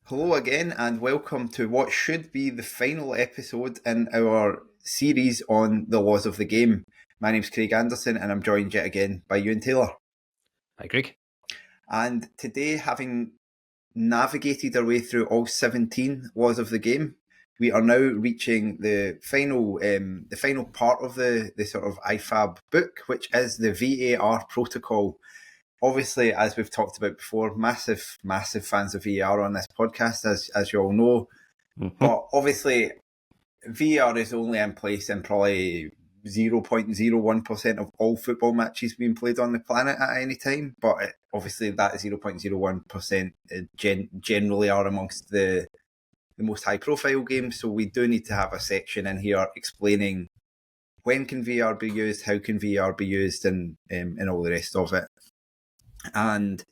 Hello again, and welcome to what should be the final episode in our series on the laws of the game. My name's Craig Anderson, and I'm joined yet again by Euan Taylor. Hi, Craig. And today, having navigated our way through all 17 laws of the game, we are now reaching the final part of the sort of IFAB book, which is the VAR protocol. Obviously, as we've talked about before, massive fans of VAR on this podcast, as you all know. Mm-hmm. But obviously, VAR is only in place in probably 0.01% of all football matches being played on the planet at any time. But obviously, that 0.01% generally are amongst the most high-profile games. So we do need to have a section in here explaining when can VAR be used, how can VAR be used, and all the rest of it. And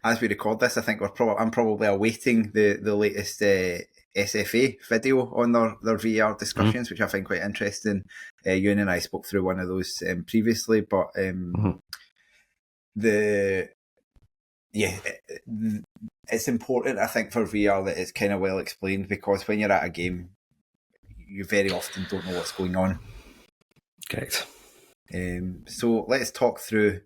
as we record this, I think I'm probably awaiting the latest SFA video on their VAR discussions, which I find quite interesting. Euan and I spoke through one of those previously, but it's important, I think, for VAR that it's kind of well explained, because when you're at a game, you very often don't know what's going on. Correct. So let's talk through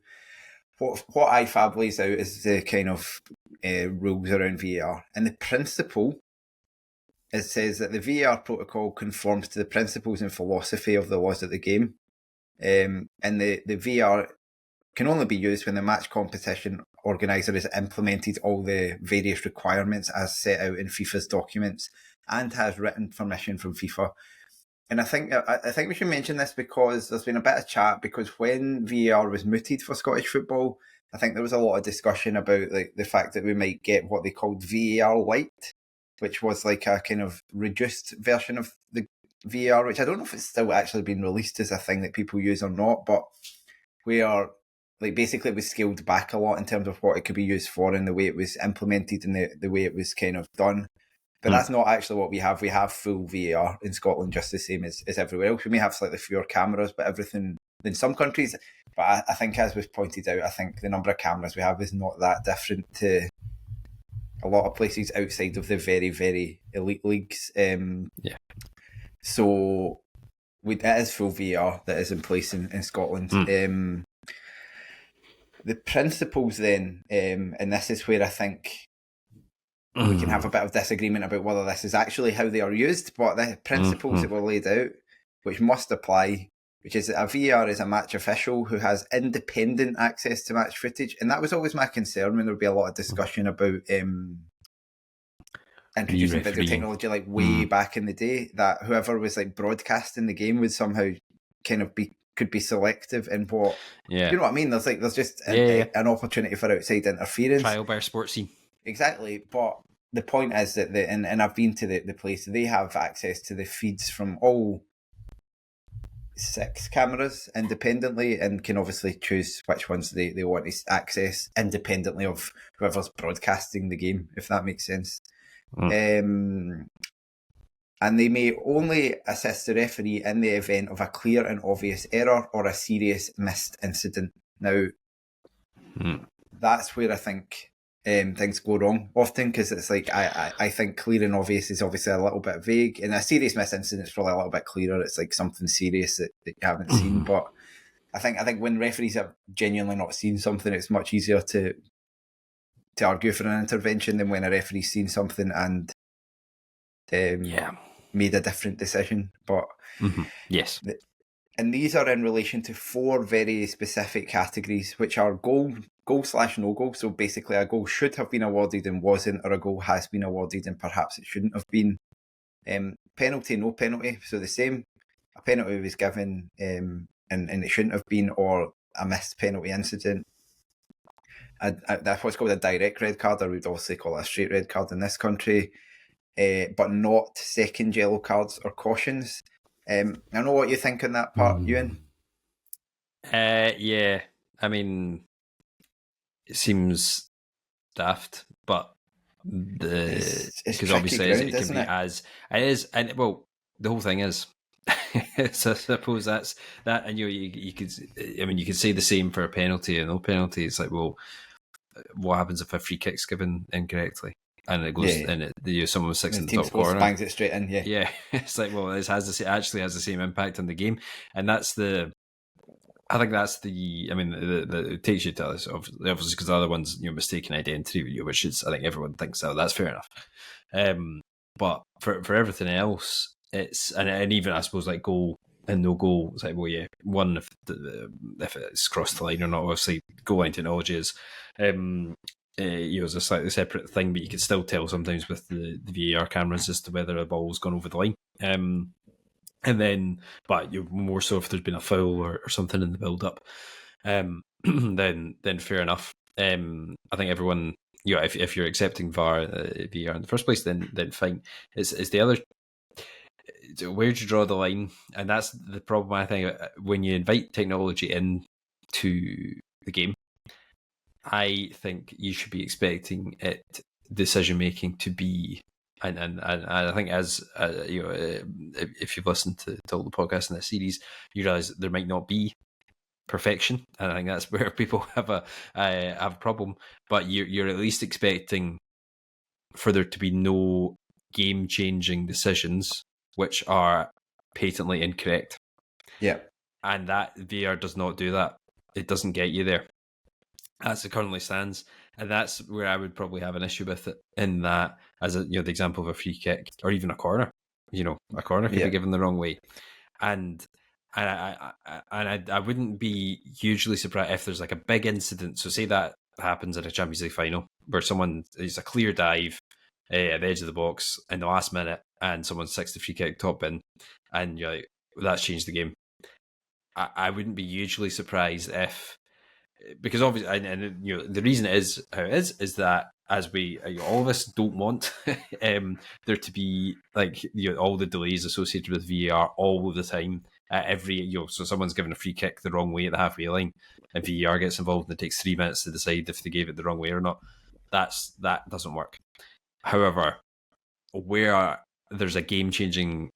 what IFAB lays out is the kind of rules around VAR. And the principle, it says that the VAR protocol conforms to the principles and philosophy of the laws of the game. And the VAR can only be used when the match competition organiser has implemented all the various requirements as set out in FIFA's documents and has written permission from FIFA. And I think we should mention this because there's been a bit of chat, because when VAR was mooted for Scottish football, I think there was a lot of discussion about the fact that we might get what they called VAR Lite, which was like a kind of reduced version of the VAR, which I don't know if it's still actually been released as a thing that people use or not, but where basically it was scaled back a lot in terms of what it could be used for and the way it was implemented and the way it was kind of done. But that's not actually what we have. We have full VAR in Scotland, just the same as everywhere else. We may have slightly fewer cameras, but everything in some countries. But I think, as was pointed out, I think the number of cameras we have is not that different to a lot of places outside of the very, very elite leagues. So it is full VAR that is in place in Scotland. The principles then, and this is where I think we can have a bit of disagreement about whether this is actually how they are used, but the principles that were laid out, which must apply, which is that a VAR is a match official who has independent access to match footage. And that was always my concern when there would be a lot of discussion about introducing video technology way back in the day, that whoever was broadcasting the game would somehow kind of could be selective in what, you know what I mean? There's just an opportunity for outside interference. Trial by a sports scene. Exactly, but the point is that and I've been to the place, they have access to the feeds from all 6 cameras independently and can obviously choose which ones they want to access independently of whoever's broadcasting the game, if that makes sense. And they may only assist the referee in the event of a clear and obvious error or a serious missed incident. Now, that's where I think things go wrong often, because it's I think clear and obvious is obviously a little bit vague, and a serious missed incident is probably a little bit clearer. It's like something serious that you haven't seen. But I think when referees have genuinely not seen something, it's much easier to argue for an intervention than when a referee's seen something and made a different decision. But yes. And these are in relation to 4 very specific categories, which are goal/no goal. So basically a goal should have been awarded and wasn't, or a goal has been awarded and perhaps it shouldn't have been. Penalty, no penalty. So the same, a penalty was given and it shouldn't have been, or a missed penalty incident. That's what's called a direct red card, or we'd obviously call it a straight red card in this country, but not second yellow cards or cautions. I know what you think on that part, Euan. Yeah, I mean, it seems daft, but because obviously it can be as it is, and well, the whole thing is. So I suppose that's that, and you could say the same for a penalty and no penalty. It's like, well, what happens if a free kick's given incorrectly? and it goes and someone was 6 in the top corner, bangs it straight in. Yeah, it's like, well, it actually has the same impact on the game, and that's the. I think that's the. I mean, it takes you to this, obviously, because the other one's mistaken identity, which is, I think everyone thinks that. That's fair enough. But for everything else, it's and even I suppose like goal and no goal. It's like, well, yeah, one if it's crossed the line or not. Obviously, goal line technology is. It's a slightly separate thing, but you can still tell sometimes with the VAR cameras as to whether a ball's gone over the line. And then, but more so if there's been a foul or something in the build-up, then fair enough. I think everyone, if you're accepting VAR in the first place, then fine. It's the other. Where do you draw the line? And that's the problem, I think, when you invite technology into the game. I think you should be expecting decision making to be, and I think as if you've listened to all the podcasts in this series, you realise that there might not be perfection, and I think that's where people have a problem. But you're at least expecting for there to be no game changing decisions which are patently incorrect. Yeah, and that VAR does not do that. It doesn't get you there as it currently stands, and that's where I would probably have an issue with it. In that, as the example of a free kick or even a corner, a corner could be given the wrong way, and I wouldn't be hugely surprised if there's like a big incident. So say that happens in a Champions League final where someone is a clear dive at the edge of the box in the last minute, and someone sticks the free kick top in, and you're like, that's changed the game. I wouldn't be hugely surprised if. Because obviously, and the reason it is how it is that as we all of us don't want there to be like all the delays associated with VAR all of the time. Every so someone's given a free kick the wrong way at the halfway line, and VAR gets involved, and it takes 3 minutes to decide if they gave it the wrong way or not. That doesn't work. However, where there's a game-changing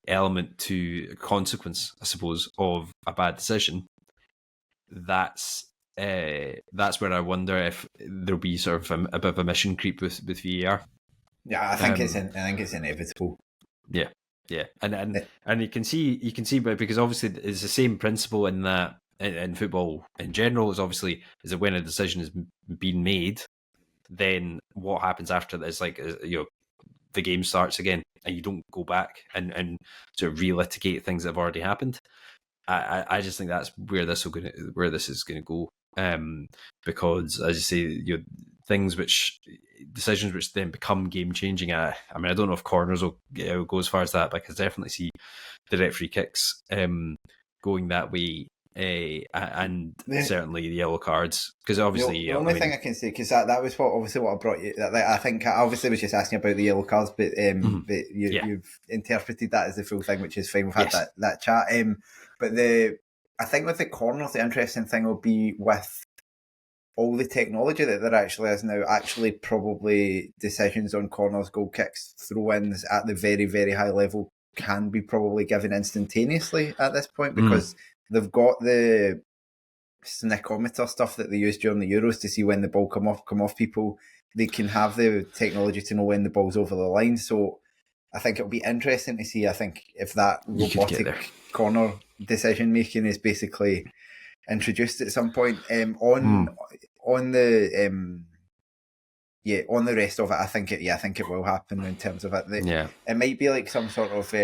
element to consequence, I suppose, of a bad decision. That's where I wonder if there'll be sort of a bit of a mission creep with VAR. Yeah, I think it's inevitable. Yeah, and you can see, but because obviously it's the same principle in that in football in general is obviously is that when a decision has been made, then what happens after that is like the game starts again, and you don't go back and sort of relitigate things that have already happened. I just think that's where this is going to go, because as you say, decisions which then become game changing. I mean, I don't know if corners will go as far as that, but I can definitely see direct free kicks going that way, and certainly the yellow cards, because obviously the only thing I can say, because that was what I brought you. I think I obviously was just asking about the yellow cards, but but you've interpreted that as the full thing, which is fine. We've had that chat. But I think with the corners, the interesting thing will be with all the technology that there actually is now. Actually, probably decisions on corners, goal kicks, throw-ins at the very, very high level can be probably given instantaneously at this point, because they've got the snickometer stuff that they used during the Euros to see when the ball come off people. They can have the technology to know when the ball's over the line. So I think it'll be interesting to see. I think if that robotic corner decision making is basically introduced at some point on the rest of it. I think it will happen in terms of it. It might be like some sort of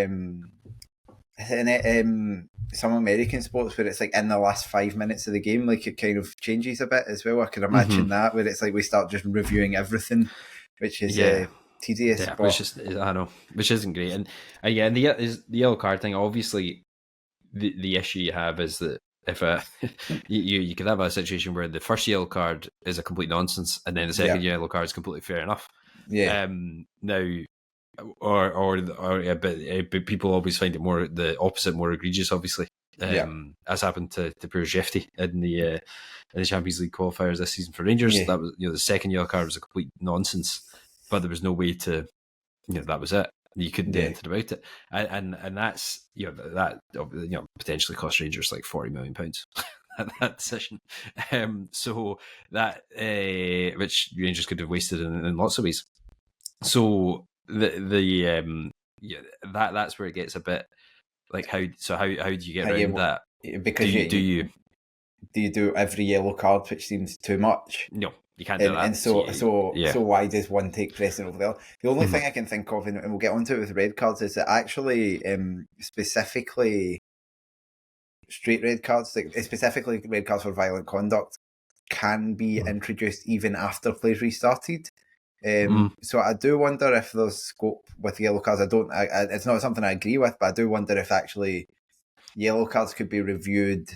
some American sports where it's like in the last 5 minutes of the game, like it kind of changes a bit as well. I can imagine that, where it's like we start just reviewing everything, which is tedious. Yeah, which isn't great. And the yellow card thing. Obviously, the issue you have is that if you could have a situation where the first yellow card is a complete nonsense, and then the second yellow card is completely fair enough. Yeah. Now, but people always find it more the opposite, more egregious. Obviously, as happened to poor Jefty in the Champions League qualifiers this season for Rangers. That was the second yellow card was a complete nonsense, but there was no way to that was it. You couldn't do anything about it, and that's that potentially cost Rangers like £40 million that decision. So that which Rangers could have wasted in lots of ways. So that's where it gets a bit like how do you get around that? Because do you do every yellow card, which seems too much? No, you can't do that. And so why does one take precedent over the other? The only thing I can think of, and we'll get onto it with red cards, is that actually specifically straight red cards, like specifically red cards for violent conduct, can be introduced even after play's restarted. So I do wonder if there's scope with yellow cards. It's not something I agree with, but I do wonder if actually yellow cards could be reviewed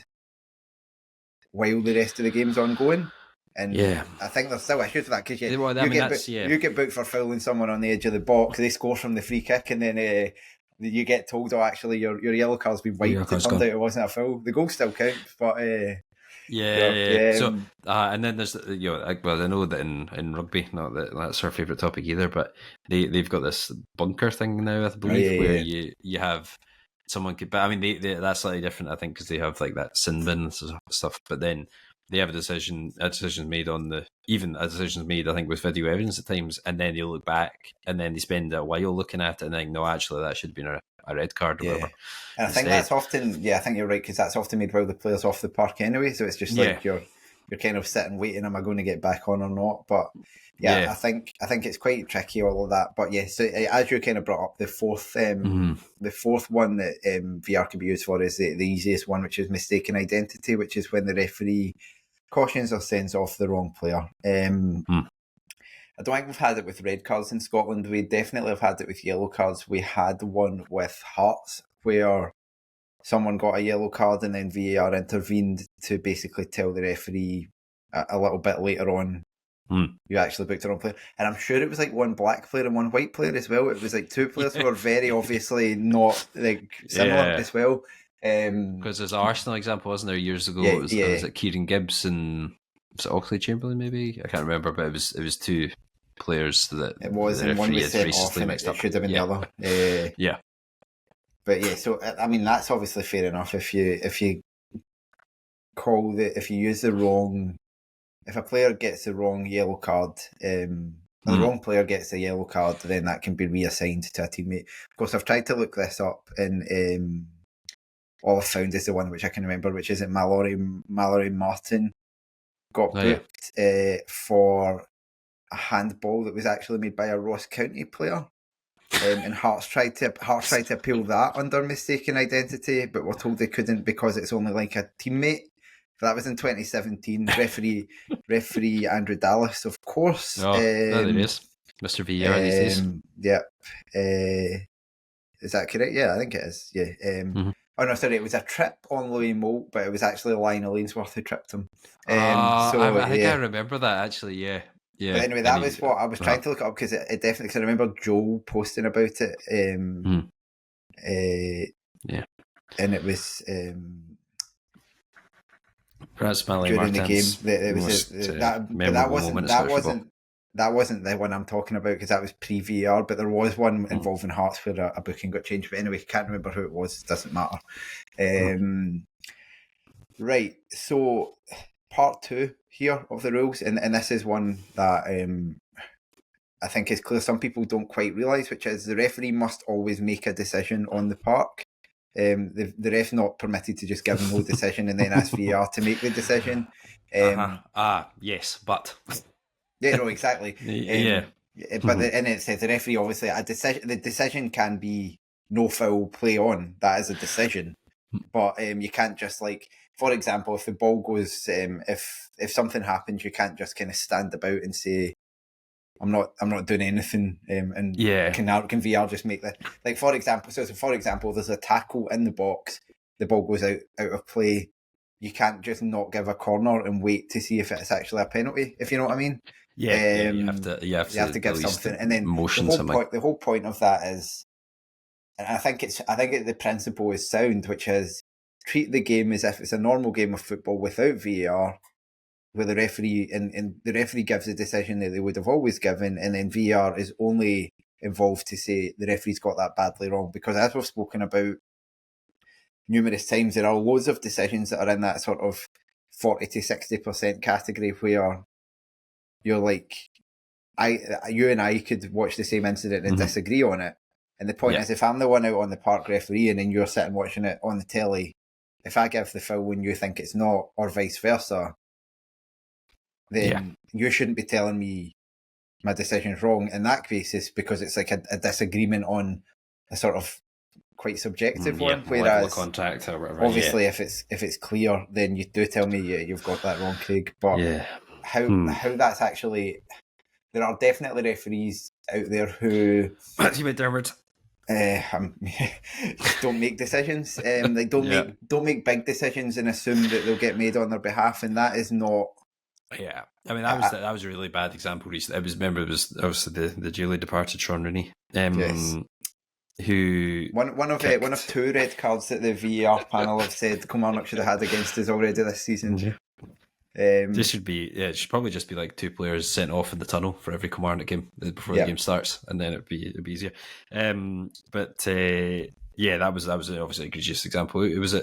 while the rest of the game's ongoing. And I think there's still issues with that because you get booked for fouling someone on the edge of the box, they score from the free kick, and then you get told, oh, actually your yellow card's been wiped. It turned out it wasn't a foul. The goal still counts, but So and then there's I know that in rugby, not that that's our favourite topic either, but they've got this bunker thing now, I believe, where you have someone could, but I mean that's slightly different, I think, because they have like that sin bin stuff, but then they have a decision made on I think with video evidence at times, and then they look back and then they spend a while looking at it and think, no, actually that should have been a red card or whatever. And I think that's often, I think you're right, because that's often made while the player's off the park anyway, so it's just like you're kind of sitting waiting, am I going to get back on or not? But I think it's quite tricky, all of that. But so as you kind of brought up, the fourth one that VR can be used for is the easiest one, which is mistaken identity, which is when the referee cautions or sends off the wrong player. I don't think we've had it with red cards in Scotland. We definitely have had it with yellow cards. We had one with Hearts where someone got a yellow card and then VAR intervened to basically tell the referee a little bit later on, you actually booked the wrong player. And I'm sure it was like one black player and one white player as well. It was like two players who were very obviously not like similar as well. Because there's an Arsenal example, wasn't there, years ago? It was like Kieran Gibbs and was it Oxley Chamberlain, maybe? I can't remember, but it was two players that it was, and one was sent off, and it should have been the other. But so I mean that's obviously fair enough if you use the wrong, if a player gets the wrong yellow card, the wrong player gets a yellow card, then that can be reassigned to a teammate. Of course, I've tried to look this up, and all I've found is the one which I can remember, which is that Mallory Martin got booked for a handball that was actually made by a Ross County player. And Hearts tried to appeal that under mistaken identity, but were told they couldn't because it's only like a teammate. That was in 2017. Referee Andrew Dallas, of course. There it is, Mr. VR these days. Is that correct? Yeah, I think it is. Yeah. Oh no, sorry, it was a trip on Louis Moult, but it was actually Lionel Ainsworth who tripped him. I think I remember that actually. Yeah. But anyway, that was what I was trying to look up, because it definitely, because I remember Joel posting about it. And it was perhaps during the game. That wasn't the one I'm talking about, because that was pre-VAR, but there was one involving Hearts where a booking got changed. But anyway, can't remember who it was. Doesn't matter. Right. So part 2 here of the rules, and this is one that I think is clear some people don't quite realise, which is the referee must always make a decision on the park. The ref's not permitted to just give no decision and then ask VAR to make the decision. Yes, but no, exactly. But and it says the referee obviously the decision can be no foul play on. That is a decision, but you can't just, like, for example, if the ball goes, if something happens, you can't just kind of stand about and say, I'm not doing anything, can VR just make that? Like, for example, there's a tackle in the box, the ball goes out of play. You can't just not give a corner and wait to see if it's actually a penalty, if you know what I mean. You have to give something, and then the whole point of that is, and I think the principle is sound, which is treat the game as if it's a normal game of football without VAR, where the referee and the referee gives a decision that they would have always given, and then VAR is only involved to say the referee's got that badly wrong. Because as we've spoken about numerous times, there are loads of decisions that are in that sort of 40 to 60% category where you're like, you and I could watch the same incident and disagree on it. And the point is, if I'm the one out on the park refereeing and you're sitting watching it on the telly, if I give the foul when you think it's not, or vice versa, then you shouldn't be telling me my decision's wrong in that basis, because it's like a disagreement on a sort of quite subjective one. Whereas contact or whatever, obviously if it's clear, then you do tell me you've got that wrong, Craig. But how that's actually, there are definitely referees out there who Matthew McDermott don't make decisions. They don't make big decisions and assume that they'll get made on their behalf, and that is not. Yeah, I mean that was a really bad example recently. It was obviously the duly departed Sean Rooney, who one of two red cards that the VAR panel have said Kilmarnock should have had against us already this season. Yeah. This should be it should probably just be like 2 players sent off in the tunnel for every Kilmarnock game before the game starts, and then it'd be easier. But that was obviously a egregious example. It was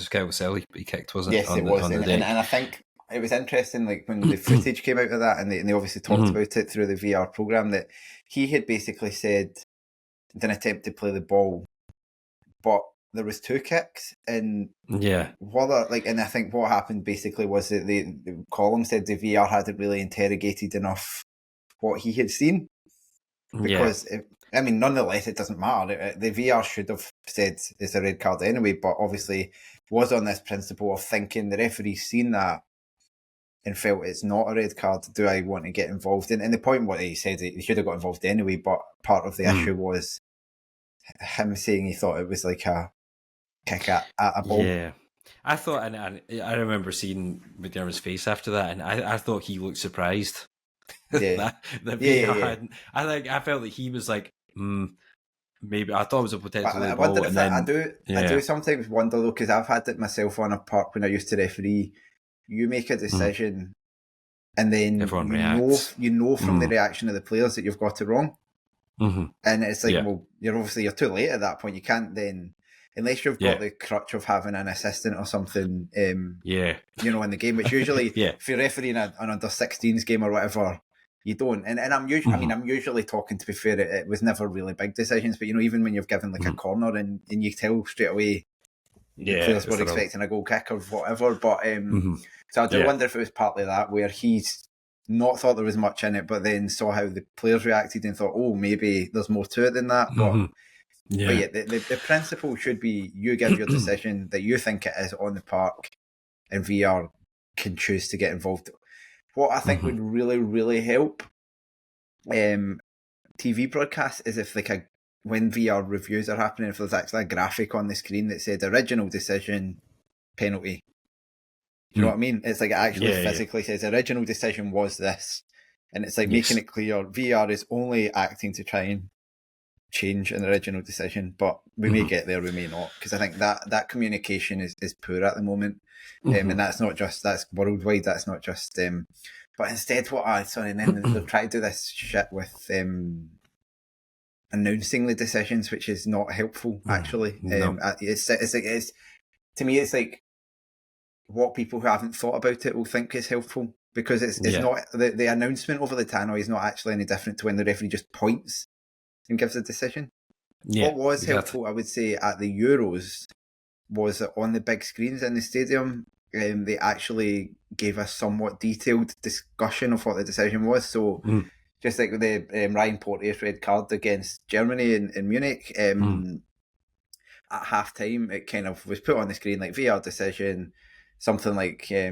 Kyle Selly he kicked, wasn't it? Yes, it was. And I think it was interesting, like when the footage came out of that, and they obviously talked about it through the VR programme, that he had basically said, didn't attempt to play the ball, but there was 2 kicks, and and I think what happened basically was that the column said the VR hadn't really interrogated enough what he had seen, because nonetheless it doesn't matter. The VR should have said it's a red card anyway, but obviously was on this principle of thinking the referee's seen that and felt it's not a red card. Do I want to get involved? And the point what he said, he should have got involved anyway, but part of the issue was him saying he thought it was like a kick at a ball. Yeah, I thought, and I remember seeing McDermott's face after that, and I thought he looked surprised. I felt that he was like, maybe I thought it was a potential ball. I do sometimes wonder though, because I've had it myself on a park when I used to referee. You make a decision, and then everyone reacts. You know from the reaction of the players that you've got it wrong, and it's like, well, you're too late at that point. You can't then, unless you've got the crutch of having an assistant or something, in the game, which usually, if you're refereeing an under 16s game or whatever, you don't. And I'm usually, I'm usually talking, to be fair, it was never really big decisions, but even when you've given like a corner and you tell straight away, the players were expecting a goal kick or whatever, but so I do wonder if it was partly that, where he's not thought there was much in it, but then saw how the players reacted and thought, oh, maybe there's more to it than that. But the principle should be, you give your decision that you think it is on the park, and VR can choose to get involved. What I think would really, really help TV broadcasts is if when VR reviews are happening, if there's actually a graphic on the screen that said original decision, penalty. You know what I mean? It's like it actually physically says original decision was this. And it's like making it clear VR is only acting to try and change an original decision, but we may get there, we may not, because I think that communication is poor at the moment. And that's worldwide, that's not just but instead and then they'll try to do this shit with announcing the decisions, which is not helpful actually. It's to me, it's like what people who haven't thought about it will think is helpful, because it's not the announcement over the tannoy is not actually any different to when the referee just points and gives a decision. What was helpful, I would say, at the Euros was that on the big screens in the stadium, they actually gave a somewhat detailed discussion of what the decision was. So just like the Ryan Porteous red card against Germany in Munich, at half-time, it kind of was put on the screen like VR decision, something like, I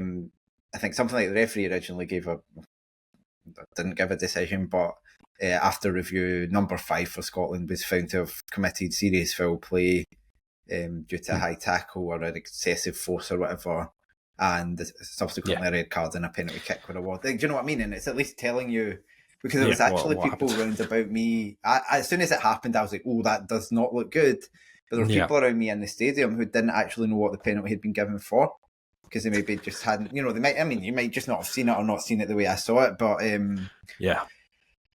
think something like the referee originally didn't give a decision, but after review, number 5 for Scotland was found to have committed serious foul play due to a high tackle or an excessive force or whatever, and subsequently a red card and a penalty kick were awarded. Do you know what I mean? And it's at least telling you, because there was actually people round about me. As soon as it happened, I was like, oh, that does not look good. But there were people around me in the stadium who didn't actually know what the penalty had been given for, because they maybe just hadn't, they might, you might just not have seen it or not seen it the way I saw it, but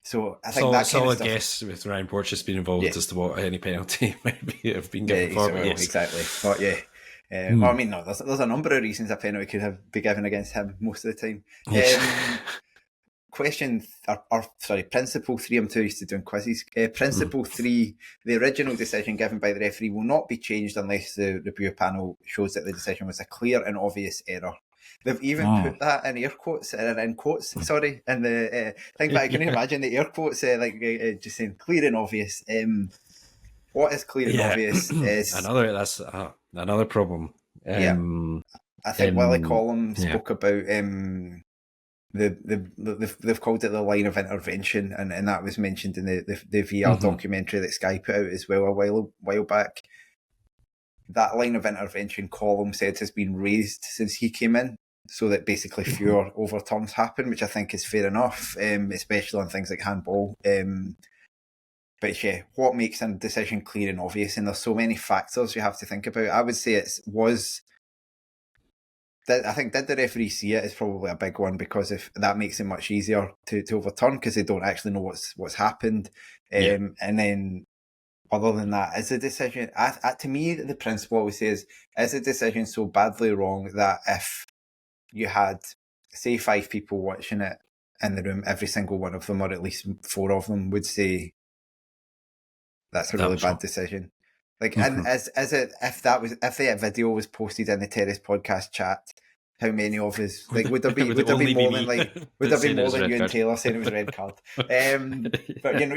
so I think that kind of stuff, guess with Ryan Porteous being involved as to what any penalty might have been given for. Exactly. But well, I mean, no, there's a number of reasons a penalty could be given against him most of the time. Principle 3, I'm too used to doing quizzes. Principle 3, the original decision given by the referee will not be changed unless the review panel shows that the decision was a clear and obvious error. They've even put that in air quotes, in the thing, but I can imagine the air quotes just saying clear and obvious. What is clear and obvious is another problem. I think Willie Collum spoke about they've called it the line of intervention, and that was mentioned in the VAR documentary that Sky put out as well a while back. That line of intervention, Collum said, has been raised since he came in, so that basically fewer overturns happen, which I think is fair enough, especially on things like handball. But yeah, what makes a decision clear and obvious? And there's so many factors you have to think about. I would say did the referee see it is probably a big one, because if that makes it much easier to overturn, because they don't actually know what's happened. And then other than that, is the decision, to me, the principle always says, is the decision so badly wrong that if you had, say, 5 people watching it in the room, every single one of them, or at least 4 of them, would say that's a really bad decision. Like, and is it, if the video was posted in the Terrace podcast chat, how many of us, like, would there be more than Euan Taylor saying it was a red card? But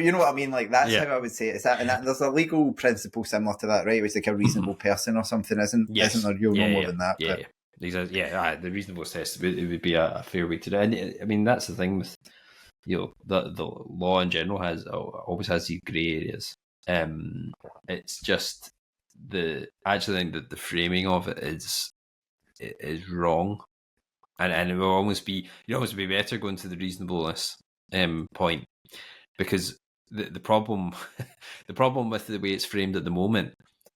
you know what I mean? Like, that's how I would say it. Is that, and there's a legal principle similar to that, right? It's like a reasonable person or something, isn't there? You'll know more than that. The reasonable test would be a fair way to do it. And I mean, that's the thing with, the law in general always has these grey areas. It's just I actually think that the framing of it is wrong, and it will almost be better going to the reasonableness point, because the problem the problem with the way it's framed at the moment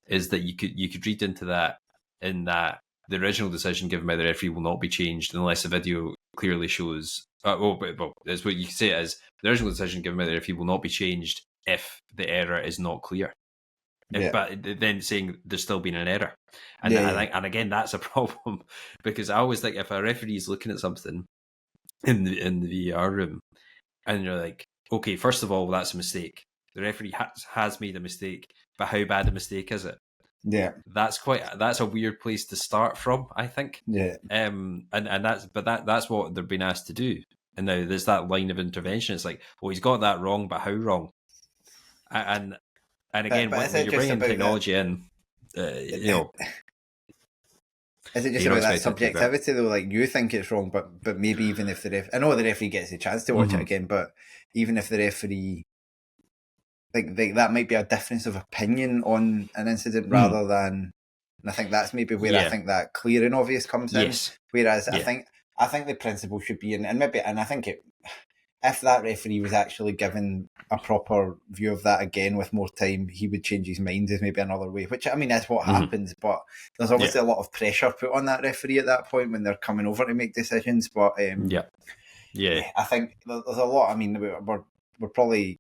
is that you could read into that, in that the original decision given by the referee will not be changed unless the video clearly shows. That's what you can say it as: the original decision given by the referee will not be changed if the error is not clear. But then saying there's still been an error, and and again, that's a problem, because I always think if a referee is looking at something in the VAR room, and you're like, okay, first of all, that's a mistake. The referee has made a mistake, but how bad a mistake is it? Yeah, that's a weird place to start from, I think. And that's what they're being asked to do. And now there's that line of intervention. It's like, well, he's got that wrong, but how wrong? And again, when you're bringing technology in, is it just about that subjectivity though? Like, you think it's wrong, but maybe even if I know the referee gets a chance to watch it again, but even if the referee, like that might be a difference of opinion on an incident rather than, and I think that's maybe where I think that clear and obvious comes in. Whereas I think the principle should be, and I think if that referee was actually given a proper view of that again with more time, he would change his mind, is maybe another way, which, I mean, is what happens, but there's obviously a lot of pressure put on that referee at that point when they're coming over to make decisions. But I think there's a lot. I mean, we're probably,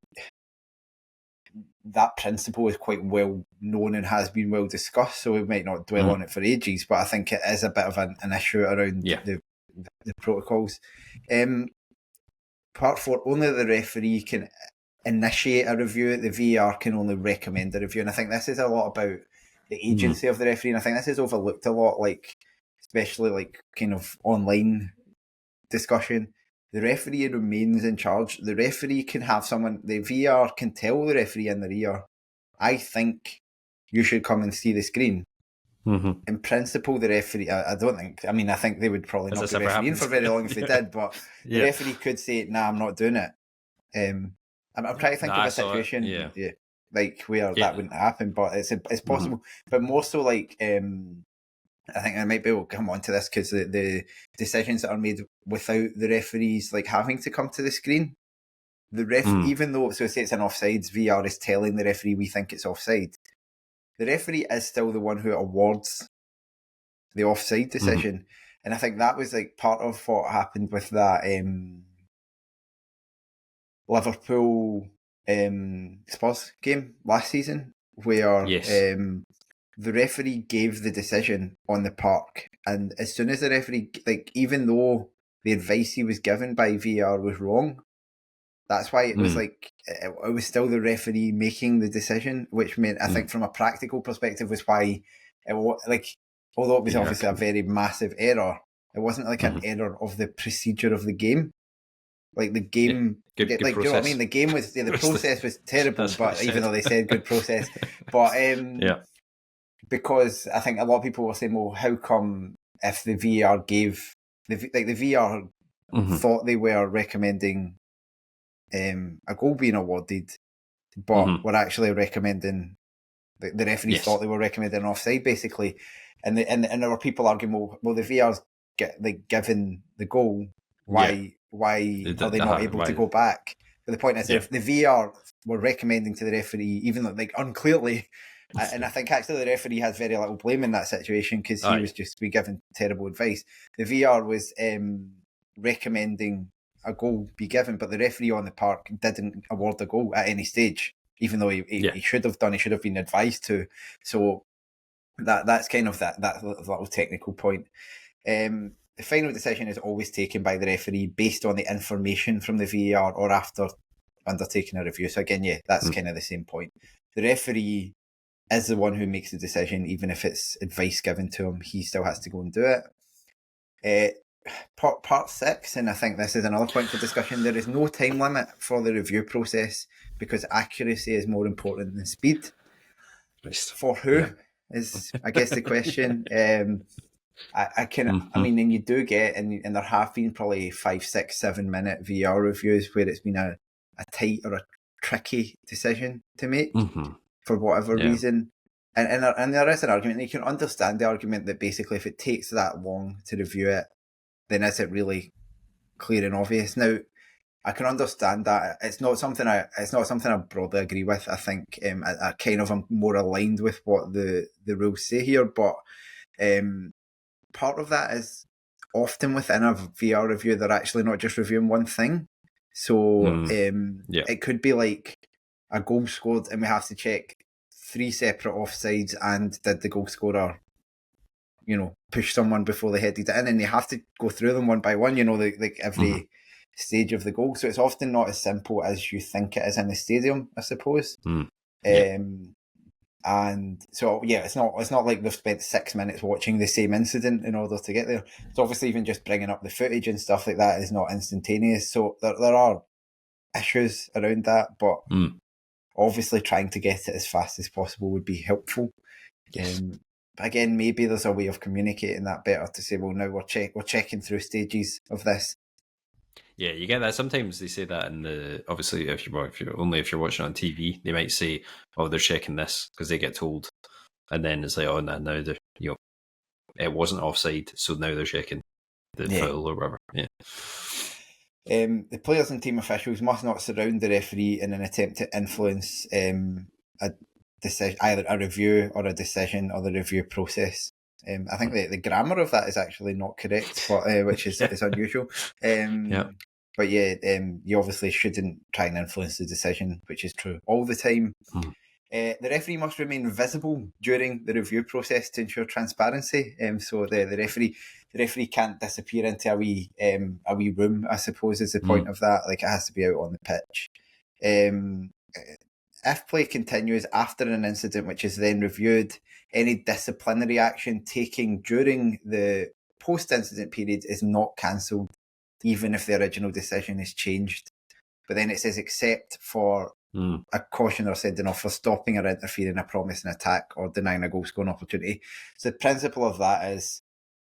that principle is quite well known and has been well discussed, so we might not dwell on it for ages, but I think it is a bit of an issue around the protocols. Part 4, only the referee can initiate a review. The VAR can only recommend a review. And I think this is a lot about the agency of the referee. And I think this is overlooked a lot, like, especially like kind of online discussion. The referee remains in charge. The referee can have someone, the VAR can tell the referee in their ear, I think you should come and see the screen. In principle, the referee, I think they would probably not be refereeing for very long if they did, but the referee could say, nah, I'm not doing it. I'm trying to think of a situation like where that wouldn't happen, but it's possible. But more so, like, I think I might be able to come on to this, because the decisions that are made without the referees like having to come to the screen, the even though, so say it's an offsides, VAR is telling the referee we think it's offside. The referee is still the one who awards the offside decision. And I think that was like part of what happened with that Liverpool Spurs game last season, where the referee gave the decision on the park. And as soon as the referee, like, even though the advice he was given by VAR was wrong. That's why it was like, it was still the referee making the decision, which meant, I think from a practical perspective, was why, like, although it was obviously a very massive error, it wasn't like an error of the procedure of the game. Like the game, good like, do you know what I mean? The game was, the process was terrible, but even though they said good process, but because I think a lot of people were saying, well, how come if the VAR gave, the VAR thought they were recommending a goal being awarded, but were actually recommending, the referees thought they were recommending an offside, basically, and there were people arguing, well, the VAR's given the goal, why are they not able to go back? But the point is, if the VAR were recommending to the referee, even though unclearly, and I think actually the referee has very little blame in that situation, because he was just given terrible advice. The VAR was recommending a goal be given, but the referee on the park didn't award a goal at any stage, even though he should have done. He should have been advised to. So that's kind of that little technical point. The final decision is always taken by the referee based on the information from the VAR or after undertaking a review. So again, that's kind of the same point. The referee is the one who makes the decision, even if it's advice given to him. He still has to go and do it. Part 6, and I think this is another point for discussion, there is no time limit for the review process because accuracy is more important than speed. For who is, I guess, the question. I mean, and you do get, and there have been probably 5, 6, 7 minute VAR reviews where it's been a tight or a tricky decision to make for whatever reason. And there is an argument, and you can understand the argument that basically if it takes that long to review it, then is it really clear and obvious? Now, I can understand that. It's not something I broadly agree with. I think I kind of am more aligned with what the rules say here, but part of that is often within a VAR review, they're actually not just reviewing one thing. So it could be like a goal scored and we have to check 3 separate offsides, and did the goal scorer, push someone before they headed it in, and you have to go through them one by one, like every stage of the goal. So it's often not as simple as you think it is in the stadium, I suppose. And so, it's not like they've spent 6 minutes watching the same incident in order to get there. So obviously even just bringing up the footage and stuff like that is not instantaneous. So there are issues around that, but obviously trying to get it as fast as possible would be helpful. Again, maybe there's a way of communicating that better to say, well, now we're checking through stages of this. Yeah, you get that. Sometimes they say that in the, obviously, if you're watching on TV, they might say, "Oh, they're checking this," because they get told, and then it's like, "Oh, no, now they're, it wasn't offside, so now they're checking the foul or whatever." Yeah. The players and team officials must not surround the referee in an attempt to influence a decision, either a review or a decision or the review process. I think the grammar of that is actually not correct, but which is unusual. But you obviously shouldn't try and influence the decision, which is true all the time. The referee must remain visible during the review process to ensure transparency. So the referee can't disappear into a wee room, I suppose, is the point of that. Like, it has to be out on the pitch. If play continues after an incident which is then reviewed, any disciplinary action taken during the post-incident period is not cancelled, even if the original decision is changed. But then it says, except for a caution or sending off for stopping or interfering a promising attack or denying a goal-scoring opportunity. So the principle of that is,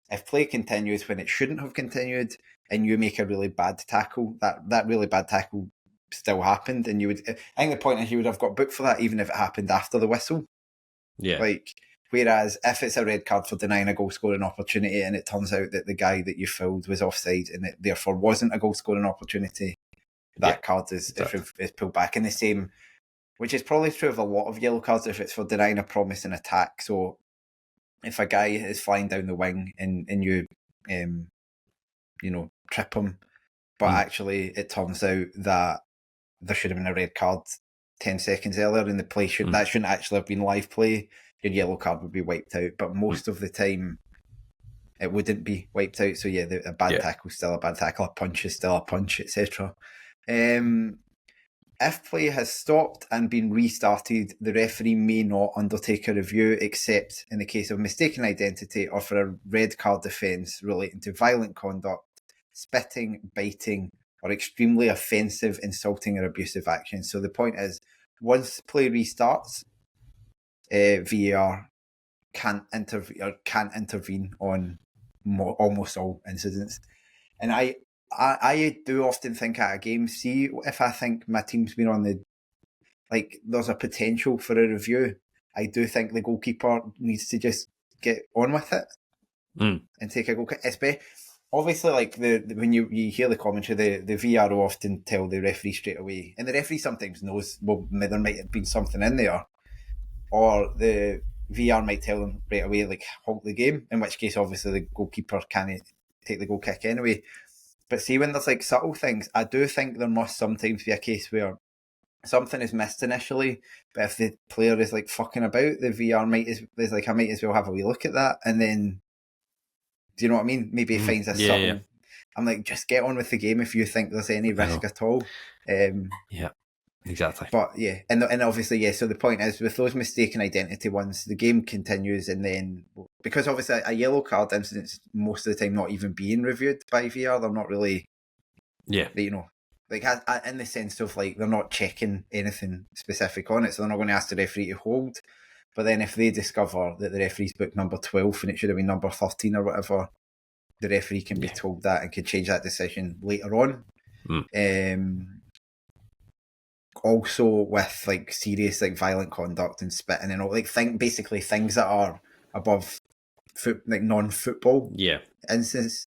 if play continues when it shouldn't have continued, and you make a really bad tackle, that really bad tackle still happened, and I think the point is you would have got booked for that even if it happened after the whistle. Whereas if it's a red card for denying a goal scoring opportunity and it turns out that the guy that you fouled was offside and it therefore wasn't a goal scoring opportunity, that card is pulled back. In the same, which is probably true of a lot of yellow cards if it's for denying a promising attack. So if a guy is flying down the wing and you trip him, but actually it turns out that there should have been a red card 10 seconds earlier in the play, that shouldn't actually have been live play, your yellow card would be wiped out. But most of the time, it wouldn't be wiped out. So yeah, a bad tackle is still a bad tackle, a punch is still a punch, etc. If play has stopped and been restarted, the referee may not undertake a review except in the case of mistaken identity or for a red card offence relating to violent conduct, spitting, biting, or extremely offensive, insulting, or abusive action. So the point is, once play restarts, VAR can't intervene on almost all incidents. And I do often think at a game, see if I think my team's been on there's a potential for a review, I do think the goalkeeper needs to just get on with it and take a goal kick. Obviously, like when you hear the commentary, the VAR will often tell the referee straight away, and the referee sometimes knows, well, there might have been something in there, or the VAR might tell them right away, like, halt the game, in which case obviously the goalkeeper can't take the goal kick anyway. But see, when there's like subtle things, I do think there must sometimes be a case where something is missed initially, but if the player is like fucking about, the VAR might as well have a wee look at that, and then, do you know what I mean? Maybe it finds a subtle. Yeah. I'm like, just get on with the game if you think there's any risk at all. Yeah, exactly. But yeah, and obviously, yeah. So the point is, with those mistaken identity ones, the game continues, and then because obviously a yellow card incident's most of the time not even being reviewed by VAR. They're not really, you know, like in the sense of like they're not checking anything specific on it, so they're not going to ask the referee to hold. But then if they discover that the referee's booked number 12 and it should have been number 13 or whatever, the referee can be told that and can change that decision later on. Also with like serious like violent conduct and spitting and all, like basically things that are above like non-football instances,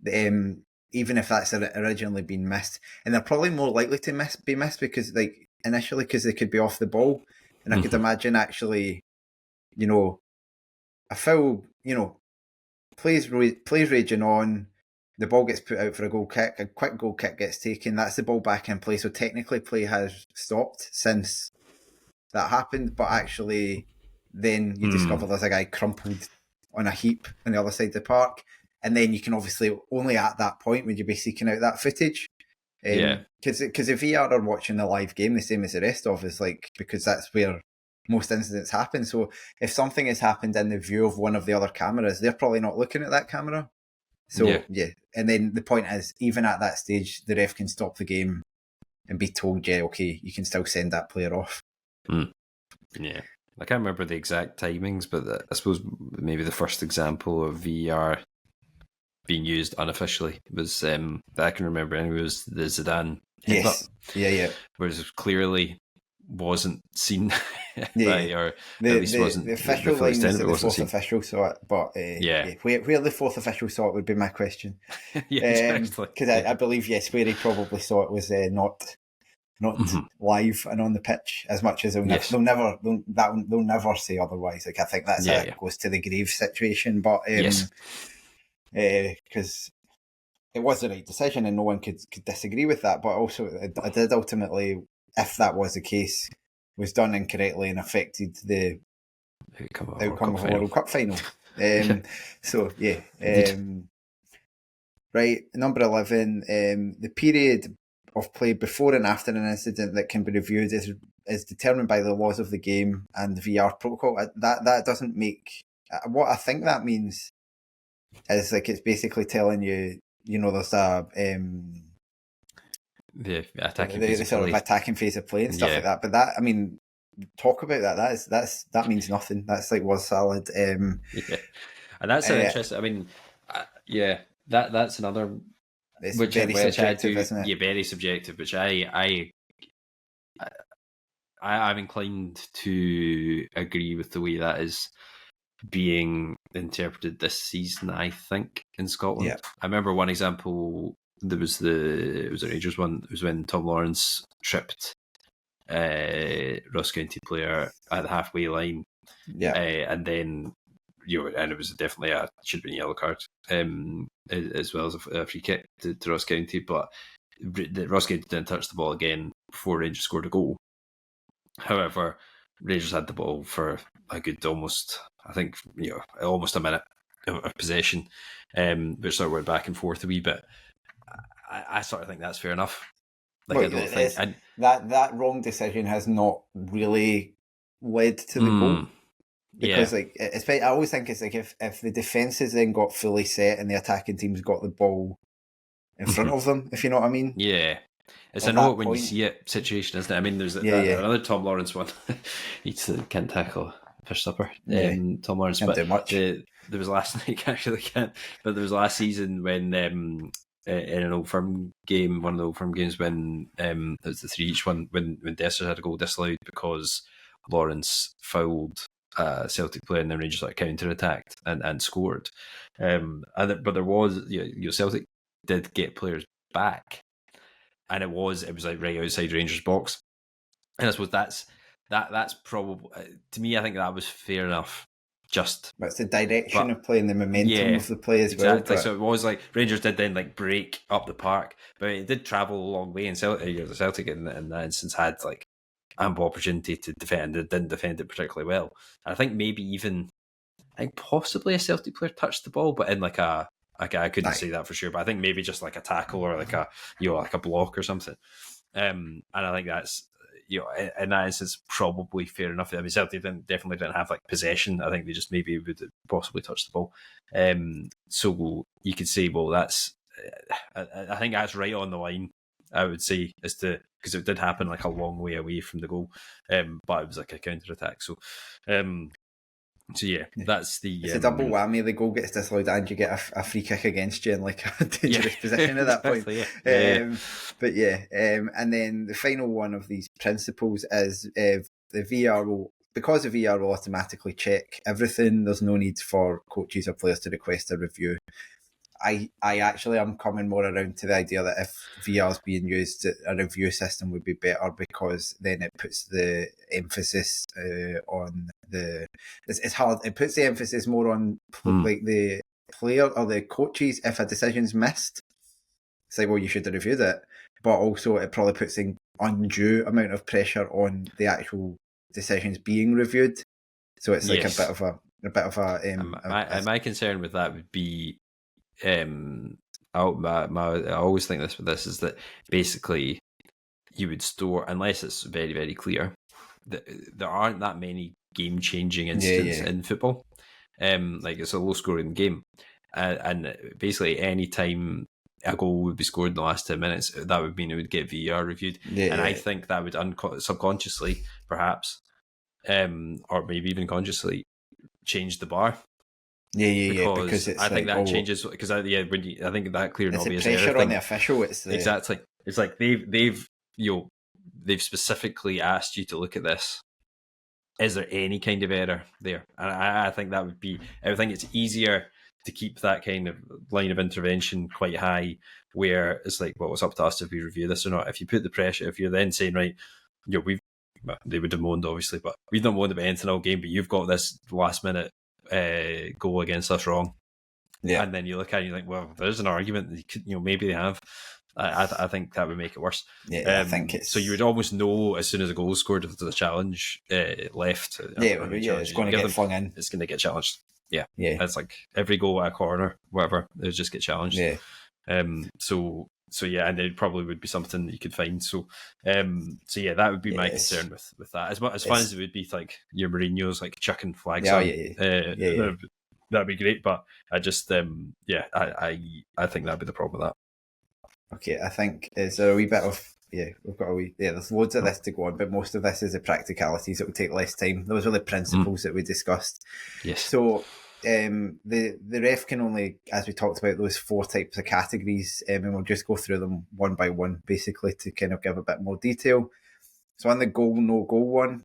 even if that's originally been missed, and they're probably more likely to be missed because like initially because they could be off the ball, and I could imagine actually, you know, a foul, you know, plays raging on, the ball gets put out for a goal kick, a quick goal kick gets taken, that's the ball back in play, so technically play has stopped since that happened, but actually then you discover there's a guy crumpled on a heap on the other side of the park, and then you can obviously only at that point would you be seeking out that footage. Because if VR are watching the live game the same as the rest of us, like, because that's where most incidents happen. So if something has happened in the view of one of the other cameras, they're probably not looking at that camera. So yeah. And then the point is, even at that stage, the ref can stop the game and be told, yeah, okay, you can still send that player off. Yeah. I can't remember the exact timings, but I suppose maybe the first example of VR being used unofficially was that I can remember anyway was the Zidane headbutt. Yeah. Whereas clearly wasn't seen by, or at least wasn't the official line is that the fourth seen. Official saw it, but where the fourth official saw it would be my question. Exactly. Because I believe where he probably saw it was not live and on the pitch, as much as they'll never say otherwise. Like I think that's how it goes to the grave situation, but because it was the right decision and no one could disagree with that, but also I did ultimately, if that was the case, was done incorrectly and affected the outcome of a World Cup final. So right, number 11, the period of play before and after an incident that can be reviewed is determined by the laws of the game and the VR protocol. That doesn't make, what I think that means is like it's basically telling you, you know, there's a the attacking phase of play and stuff like that. But that, I mean, talk about that. That means nothing. That's like was solid. And that's an interesting. I mean, that's another. It's very subjective, isn't it? Yeah, very subjective. Which I'm inclined to agree with the way that is being interpreted this season. I think in Scotland, I remember one example. It was a Rangers one. It was when Tom Lawrence tripped Ross County player at the halfway line, and then and it was definitely should have been a yellow card, as well as a free kick to Ross County, but Ross County didn't touch the ball again before Rangers scored a goal. However, Rangers had the ball for a good almost a minute, of possession, which sort of went back and forth a wee bit. I sort of think that's fair enough. Like, I don't think that wrong decision has not really led to the goal. Because like, I always think it's like if the defence has then got fully set and the attacking team's got the ball in front of them, if you know what I mean. Yeah. It's a know it when you see it situation, isn't it? I mean, there's another Tom Lawrence one. He can't tackle fish supper. Tom Lawrence, can't do much. There was last night, actually can't. But there was last season when in an Old Firm game, one of the Old Firm games, when it was the 3 each one, when Dessers had a goal disallowed because Lawrence fouled a Celtic player and then Rangers counter attacked and scored. But there was Celtic did get players back. And it was like right outside Rangers' box, and I suppose that's probably, to me, I think that was fair enough. But it's the direction of play and the momentum of the play as exactly. well. So it was like Rangers did then like break up the park, but it did travel a long way. And the Celtic in that instance had like ample opportunity to defend. It didn't defend it particularly well. And I think possibly a Celtic player touched the ball, but in like I couldn't say that for sure, but I think maybe just like a tackle or like a block or something. And I think that's, in that instance, probably fair enough. I mean, Celtic definitely didn't have like possession. I think they just maybe would possibly touch the ball. So you could say, well, that's. I think that's right on the line. I would say because it did happen like a long way away from the goal, but it was like a counter attack. So. So that's it's a double whammy. The goal gets disallowed and you get a free kick against you in like a dangerous position at that point. And then the final one of these principles is the VAR because the VAR will automatically check everything. There's no need for coaches or players to request a review. I actually am coming more around to the idea that if VAR is being used, a review system would be better because then it puts the emphasis on the. It's hard. It puts the emphasis more on like the player or the coaches if a decision's missed. It's like, well, you should have reviewed it, but also it probably puts an undue amount of pressure on the actual decisions being reviewed. So it's like a bit of a. My concern with that would be. I always think this is that basically you would store, unless it's very, very clear, that there aren't that many game-changing incidents in football. Like it's a low-scoring game, and basically any time a goal would be scored in the last 10 minutes, that would mean it would get VAR reviewed, I think that would subconsciously, perhaps, or maybe even consciously, change the bar. Because it's I think like, that changes because I think that clear and obvious pressure on the official. Exactly. It's like they've specifically asked you to look at this. Is there any kind of error there? And I think that would be. I think it's easier to keep that kind of line of intervention quite high, where it's like, well, it's up to us if we review this or not. If you put the pressure, if you're then saying, right, they would have moaned obviously, but we've not moaned about anything all game, but you've got this last minute goal against us wrong, and then you look at it and you're like, well, there's an argument that maybe they have. I think that would make it worse. I think it's so you would almost know as soon as a goal is scored if there's a challenge left. It's going to get flung in. It's going to get challenged. Yeah. It's like every goal at a corner, whatever, it'll just get challenged. So and it probably would be something that you could find. So that would be my concern with that. As fun as it would be, like your Mourinho's like chucking flags on, that'd be great. But I just I think that'd be the problem with that. Okay, I think is there a wee bit of we've got a wee there's loads of this to go on, but most of this is the practicalities. It will take less time. Those are the principles that we discussed. Yes. So the ref can only, as we talked about, those 4 types of categories, and we'll just go through them one by one, basically, to kind of give a bit more detail. So on the goal, no goal one,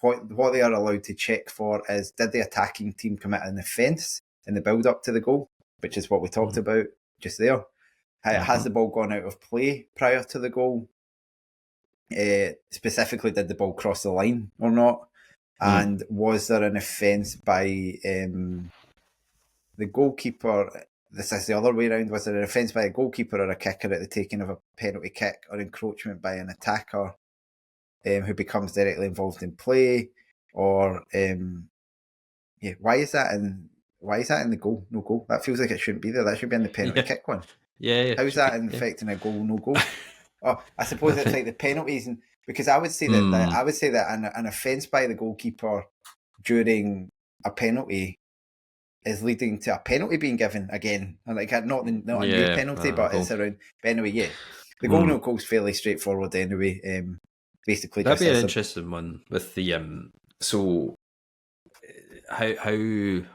what they are allowed to check for is, did the attacking team commit an offence in the build up to the goal, which is what we talked about just there. Has the ball gone out of play prior to the goal? Specifically, did the ball cross the line or not? And was there an offence by the goalkeeper? This is the other way around. Was there an offence by a goalkeeper or a kicker at the taking of a penalty kick or encroachment by an attacker who becomes directly involved in play? Or why is that? And why is that in the goal? No goal. That feels like it shouldn't be there. That should be in the penalty kick one. Yeah. How's that affecting a goal? No goal. Oh, I suppose it's like the penalties, and because I would say that an offence by the goalkeeper during a penalty is leading to a penalty being given again, and like not a new penalty, but it's around. But anyway, yeah, the goal no goal's fairly straightforward anyway. Basically, that'd be an interesting one with the So how in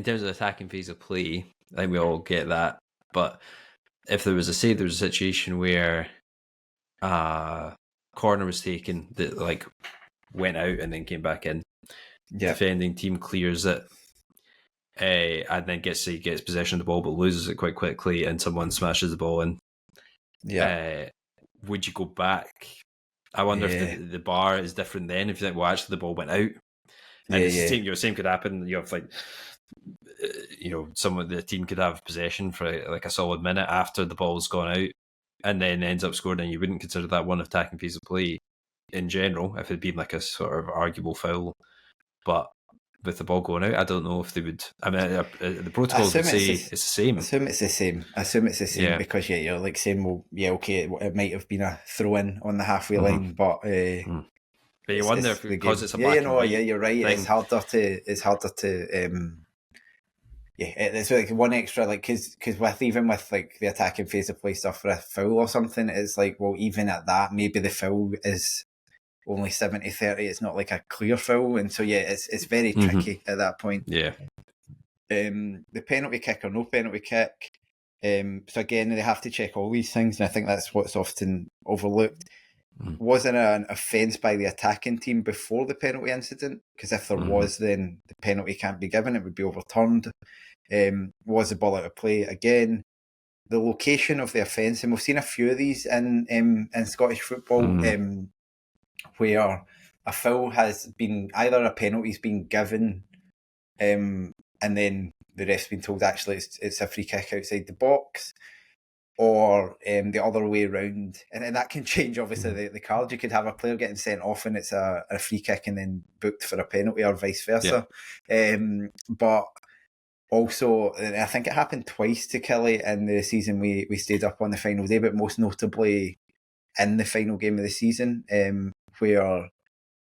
terms of attacking phase of play, I think we all get that, but if there was a situation where corner was taken that like went out and then came back in, defending team clears it, and then gets possession of the ball but loses it quite quickly, and someone smashes the ball in. Would you go back? I wonder if the bar is different then. If you think, well, actually the ball went out, and same could happen. You have like, someone the team could have possession for like a solid minute after the ball's gone out, and then ends up scoring, and you wouldn't consider that one attacking piece of play in general if it'd been like a sort of arguable foul. But with the ball going out, I don't know if they would. I mean, the protocols would say it's the same. I assume it's the same because you're like saying, well, okay, it might have been a throw in on the halfway line, but but you wonder if because it's a black and white you're right. Thing. It's harder to. It's like one extra, like because with like the attacking phase of play stuff for a foul or something, it's like, well, even at that, maybe the foul is only 70-30. It's not like a clear foul, and so it's very tricky at that point. The penalty kick or no penalty kick. So again, they have to check all these things, and I think that's what's often overlooked. Was there an offence by the attacking team before the penalty incident? Because if there was, then the penalty can't be given; it would be overturned. Was the ball out of play? Again, the location of the offence, and we've seen a few of these in Scottish football, where a foul has been either a penalty's been given, and then the ref's been told actually it's a free kick outside the box, or the other way around, and that can change obviously the card. You could have a player getting sent off and it's a free kick and then booked for a penalty, or vice versa. But also, I think it happened twice to Kelly in the season we stayed up on the final day, but most notably in the final game of the season, where,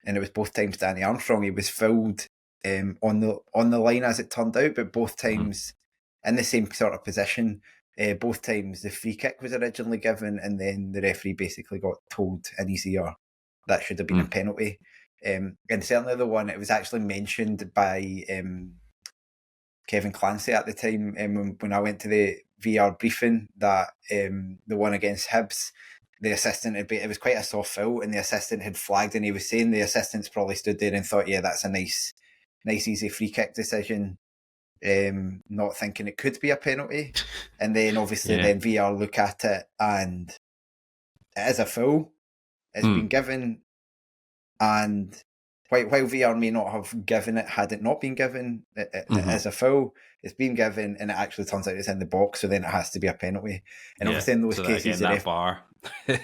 and it was both times Danny Armstrong, he was fouled on the line as it turned out, but both times in the same sort of position. Both times the free kick was originally given, and then the referee basically got told in his ear that should have been a penalty. And certainly the one, it was actually mentioned by Kevin Clancy at the time when I went to the VAR briefing, that the one against Hibs, the assistant it was quite a soft foul, and the assistant had flagged, and he was saying the assistants probably stood there and thought, that's a nice easy free kick decision. Not thinking it could be a penalty, and then obviously then VAR look at it and it is a foul. It's been given, and while VAR may not have given it had it not been given, it is a foul. It's been given, and it actually turns out it's in the box, so then it has to be a penalty. And obviously in those cases, that bar.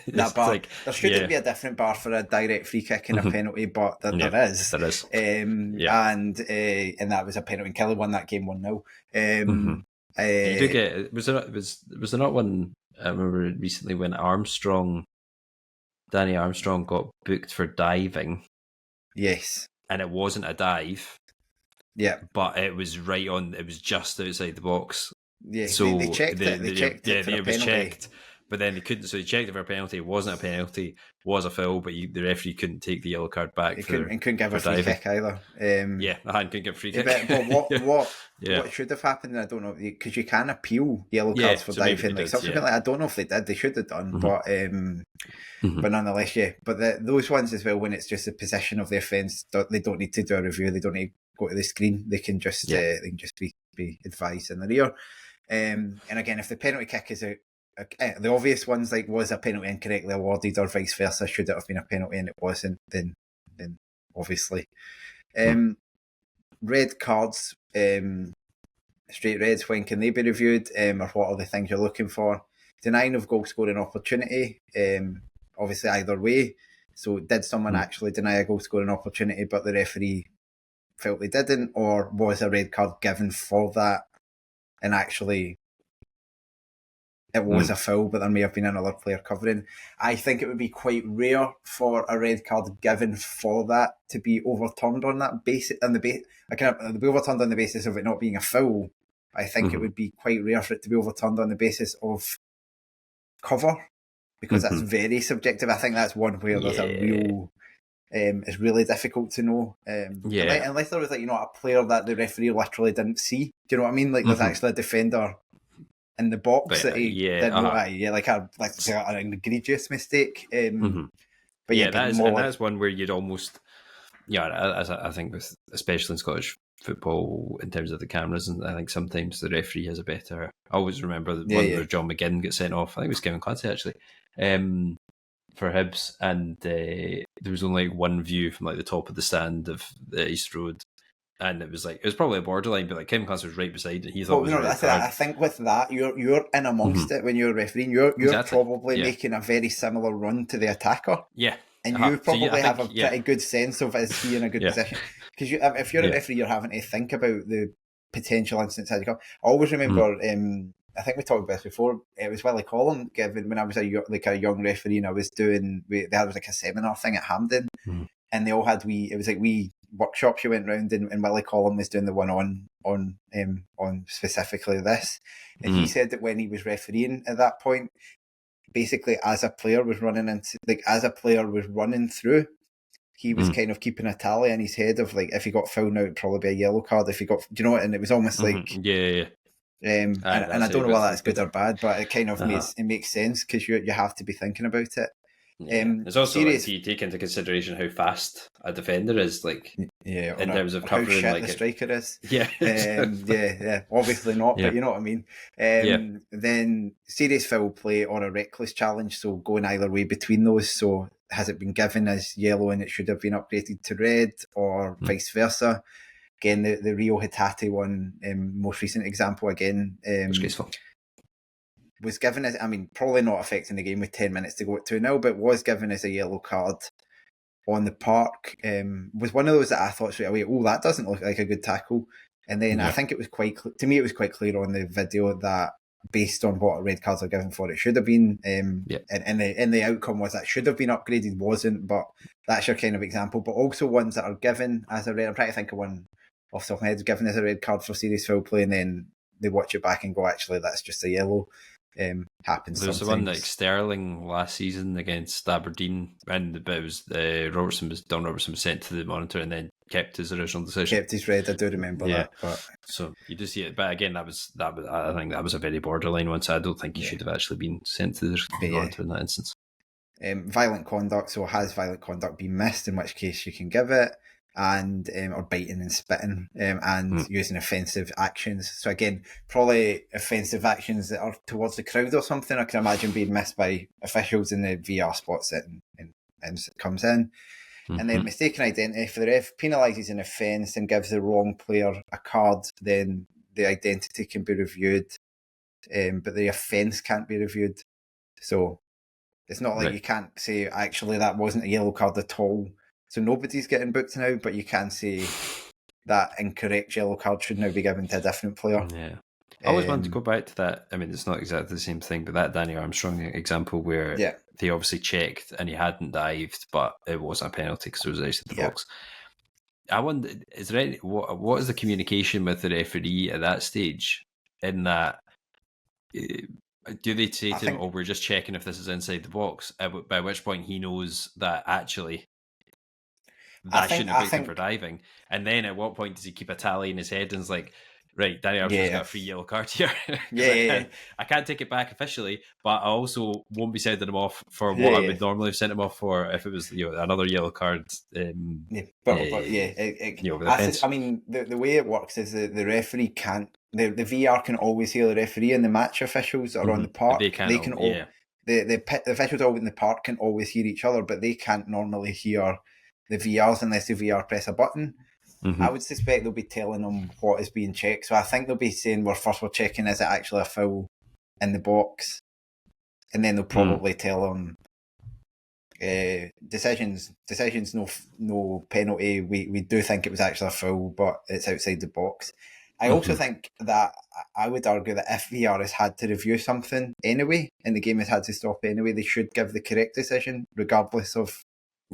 That bar, like, there shouldn't be a different bar for a direct free kick and a penalty, but there is. There is. And that was a penalty, and Kelly won that game 1-0. You do get, was there not one, I remember recently when Danny Armstrong got booked for diving. Yes. And it wasn't a dive. Yeah. But it was it was just outside the box. Yeah, so they checked it. They checked it. It was checked. But then they couldn't, so they checked it for a penalty. It wasn't a penalty, it was a foul, but the referee couldn't take the yellow card back. Couldn't give a free kick either. And couldn't give a free kick. But what should have happened, I don't know, because you can appeal yellow cards for diving. Like subsequently, I don't know if they did. They should have done, but nonetheless, But those ones as well, when it's just the position of the offence, they don't need to do a review. They don't need to go to the screen. They can just be advised in the rear. And again, if the penalty kick is the obvious ones, like was a penalty incorrectly awarded or vice versa, should it have been a penalty and it wasn't, then obviously. Red cards, straight reds, when can they be reviewed, or what are the things you're looking for? Denying of goal scoring opportunity, obviously either way. So did someone actually deny a goal scoring opportunity but the referee felt they didn't, or was a red card given for that, and actually it was a foul, but there may have been another player covering. I think it would be quite rare for a red card given for that to be overturned on that basis. Be overturned on the basis of it not being a foul. I think it would be quite rare for it to be overturned on the basis of cover, because that's very subjective. I think that's one where there's a real. It's really difficult to know. Unless there was a player that the referee literally didn't see. Do you know what I mean? Like there's actually a defender in the box that he didn't know. An egregious mistake. But that's one where you'd almost, as I think with, especially in Scottish football, in terms of the cameras, and I think sometimes the referee has a better. I always remember the one where John McGinn got sent off. I think it was Kevin Clancy actually, for Hibs, and there was only one view from like the top of the stand of the East Road. And it was probably a borderline, but like Kevin Clancy was right beside it. He thought it was I think with that, you're in amongst it when you're refereeing. You're probably making a very similar run to the attacker. Yeah. And you probably have a pretty good sense of is he in a good position. Because if you're a referee, you're having to think about the potential instances as you come. I always remember, I think we talked about this before, it was Willie Collum given when I was a young referee, and I was doing, there was like a seminar thing at Hampden, and they all had wee workshops you went round, and Willie Collum was doing the one on specifically this, and he said that when he was refereeing at that point, basically as a player was running through, he was kind of keeping a tally in his head of like, if he got fouled now it'd probably be a yellow card, if he got, do you know what, and it was almost like and I don't know whether that's good or bad, but it kind of makes sense, because you have to be thinking about it. It's also if you take into consideration how fast a defender is, like in terms of covering, how shit like the striker is. Obviously not, but you know what I mean. Then serious foul play or a reckless challenge, so going either way between those. So has it been given as yellow and it should have been upgraded to red, or vice versa? Again, the Rio Hatate one, most recent example again. Disgraceful. Was given as, probably not affecting the game with 10 minutes to go at 2-0, but was given as a yellow card on the park. Was one of those that I thought straight away, that doesn't look like a good tackle. And then I think it was quite clear on the video that based on what red cards are given for, it should have been, and the outcome was that should have been upgraded, wasn't, but that's your kind of example. But also ones that are given as a red, I'm trying to think of one off the top of my head, given as a red card for serious foul play, and then they watch it back and go, actually, that's just a yellow. Happens. There's the one like Sterling last season against Aberdeen, and it was Don Robertson was sent to the monitor and then kept his original decision. Kept his red. I do remember that. But so you do see it, but again, that was I think that was a very borderline one. So I don't think he should have actually been sent to the monitor in that instance. Violent conduct. So has violent conduct been missed? In which case you can give it. And or biting and spitting, and using offensive actions. So again, probably offensive actions that are towards the crowd or something, I can imagine being missed by officials, in the VAR spots it and comes in. And then mistaken identity, if the ref penalises an offence and gives the wrong player a card, then the identity can be reviewed, but the offence can't be reviewed. So it's not like you can't say, actually, that wasn't a yellow card at all, so nobody's getting booked now, but you can say that incorrect yellow card should now be given to a different player. Yeah. I always wanted to go back to that. It's not exactly the same thing, but that Danny Armstrong example where they obviously checked and he hadn't dived, but it wasn't a penalty because it was outside the box. I wonder, is there what is the communication with the referee at that stage? In that, do they say to him, we're just checking if this is inside the box, by which point he knows that actually that shouldn't have booked him for diving? And then at what point does he keep a tally in his head and is like, right, Danny Armstrong's got a free yellow card here. I can't take it back officially, but I also won't be sending him off for what I would normally have sent him off for if it was another yellow card. The way it works is that the referee can't. The VAR can always hear the referee, and the match officials are on the park. The officials all in the park can always hear each other, but they can't normally hear the VARs unless the VAR press a button. I would suspect they'll be telling them what is being checked. So I think they'll be saying, we're checking, is it actually a foul in the box? And then they'll probably tell them, decisions, no penalty. We do think it was actually a foul, but it's outside the box. I also think that I would argue that if VAR has had to review something anyway, and the game has had to stop anyway, they should give the correct decision, regardless of.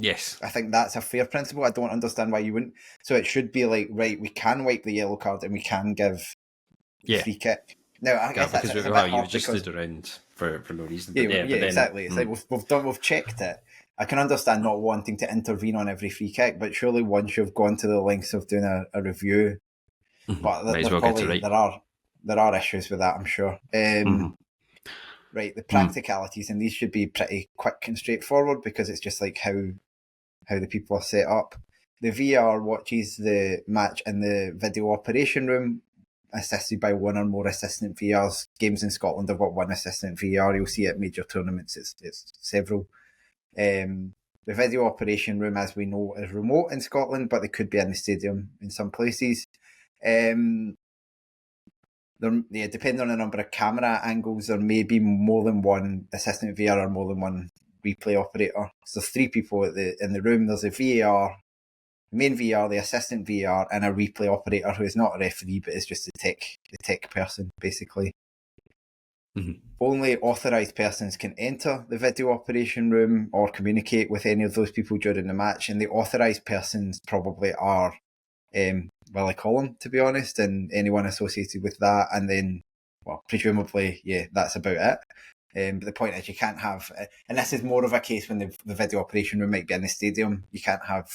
Yes. I think that's a fair principle. I don't understand why you wouldn't. So it should be like, right, we can wipe the yellow card and we can give the free kick. Now, I guess that's a bit hard you've just stood around for no reason. But yeah, exactly. It's like we've checked it. I can understand not wanting to intervene on every free kick, but surely once you've gone to the lengths of doing a review, but there are issues with that, I'm sure. Right, the practicalities, and these should be pretty quick and straightforward because it's just like how the people are set up. The VAR watches the match in the video operation room, assisted by one or more assistant VARs. Games in Scotland have got one assistant VAR. You'll see at major tournaments it's several. The video operation room, as we know, is remote in Scotland, but they could be in the stadium in some places. Depending on the number of camera angles, there may be more than one assistant VAR or more than one replay operator. So there's 3 people in the room. There's a VAR, the main VAR, the assistant VAR, and a replay operator who is not a referee but is just the tech person, basically. Only authorised persons can enter the video operation room or communicate with any of those people during the match, and the authorised persons probably are Willie Collum, to be honest, and anyone associated with that, and then, well, presumably, that's about it. But the point is, you can't have, and this is more of a case when the video operation room might be in the stadium, you can't have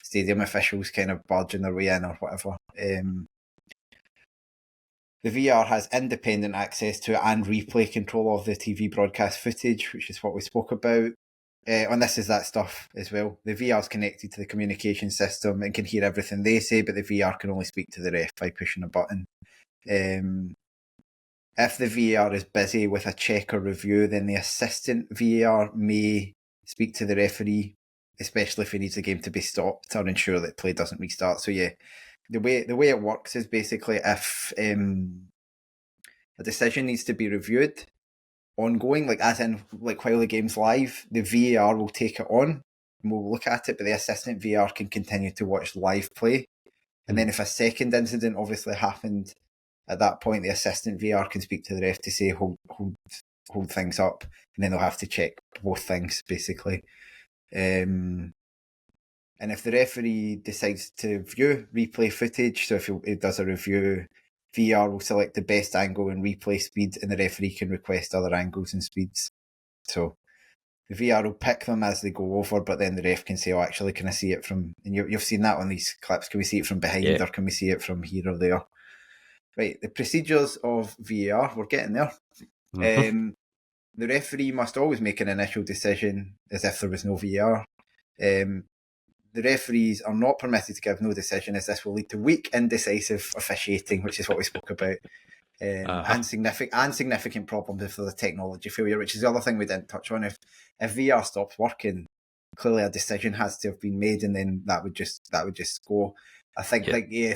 stadium officials kind of barging their way in or whatever. The VAR has independent access to and replay control of the TV broadcast footage, which is what we spoke about. And this is that stuff as well. The VAR is connected to the communication system and can hear everything they say, but the VAR can only speak to the ref by pushing a button. If the VAR is busy with a check or review, then the assistant VAR may speak to the referee, especially if he needs the game to be stopped or ensure that play doesn't restart. So yeah, the way it works is basically if a decision needs to be reviewed ongoing, like as in like while the game's live, the VAR will take it on and we'll look at it, but the assistant VAR can continue to watch live play. And then if a second incident obviously happened, at that point the assistant VAR can speak to the ref to say hold things up, and then they'll have to check both things basically. And if the referee decides to view replay footage, so if he does a review, VAR will select the best angle and replay speed, and the referee can request other angles and speeds. So the VAR will pick them as they go over, but then the ref can say, actually, can I see it from... And you've seen that on these clips. Can we see it from behind, or can we see it from here or there? Right, the procedures of VAR, we're getting there. The referee must always make an initial decision as if there was no VAR. The referees are not permitted to give no decision, as this will lead to weak, indecisive officiating, which is what we spoke about, and significant problems if there's a technology failure, which is the other thing we didn't touch on. If VAR stops working, clearly a decision has to have been made, and then that would just go. I think,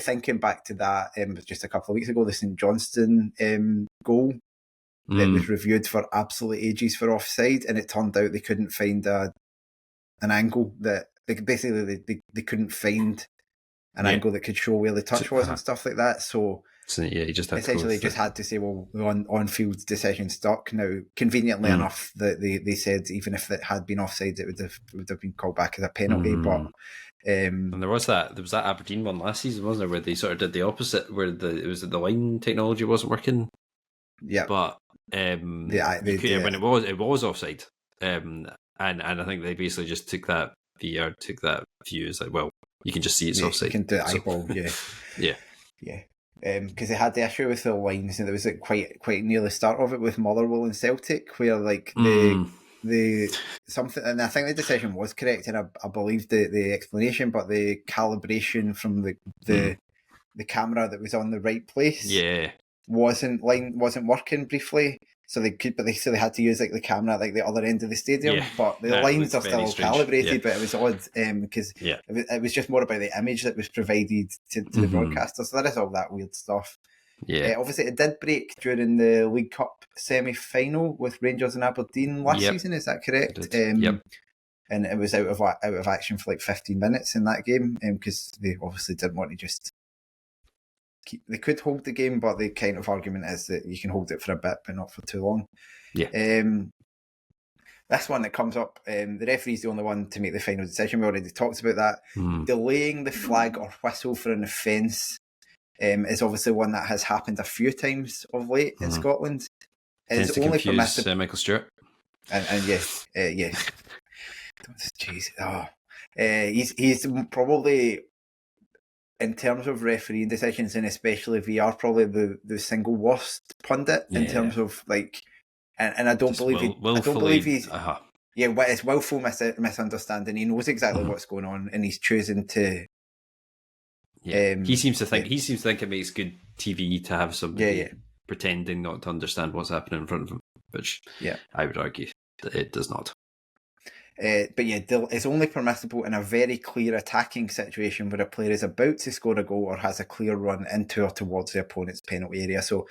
thinking back to that, just a couple of weeks ago, the St Johnstone goal that was reviewed for absolute ages for offside, and it turned out they couldn't find an angle that they couldn't find an angle that could show where the touch was and stuff like that. So you just had to say, well, on-field decision stuck. Now, conveniently enough, that they said even if it had been offside, it would have been called back as a penalty. But and there was that Aberdeen one last season, wasn't there, where they sort of did the opposite, where the line technology wasn't working. Yeah, but when it was offside, and I think they basically just took that view as like, well, you can just see it's offside. You can do eyeball, yeah. Because they had the issue with the lines, and there was quite near the start of it with Motherwell and Celtic, where like the something, and I think the decision was correct, and I believe the explanation, but the calibration from the camera that was on the right place, wasn't working briefly. So they had to use like the camera at like the other end of the stadium, but the lines are still calibrated. But it was odd because it was just more about the image that was provided to the broadcaster. So there is all that weird stuff. Obviously it did break during the League Cup semi-final with Rangers and Aberdeen last season. Is that correct? and it was out of action for like 15 minutes in that game, because they obviously didn't want to just they could hold the game, but the kind of argument is that you can hold it for a bit, but not for too long. Yeah. This one that comes up, the referee's the only one to make the final decision. We already talked about that. Delaying the flag or whistle for an offence is obviously one that has happened a few times of late in Scotland. Tends to only confuse Michael Stewart. And yes. Jeez. He's probably, in terms of refereeing decisions, and especially VAR, probably the single worst pundit in terms of like. And I don't believe he's. Yeah, it's willful misunderstanding. He knows exactly what's going on, and he's choosing to. Yeah, he seems to think it makes good TV to have somebody pretending not to understand what's happening in front of him, which I would argue that it does not. But yeah, it's only permissible in a very clear attacking situation where a player is about to score a goal or has a clear run into or towards the opponent's penalty area. So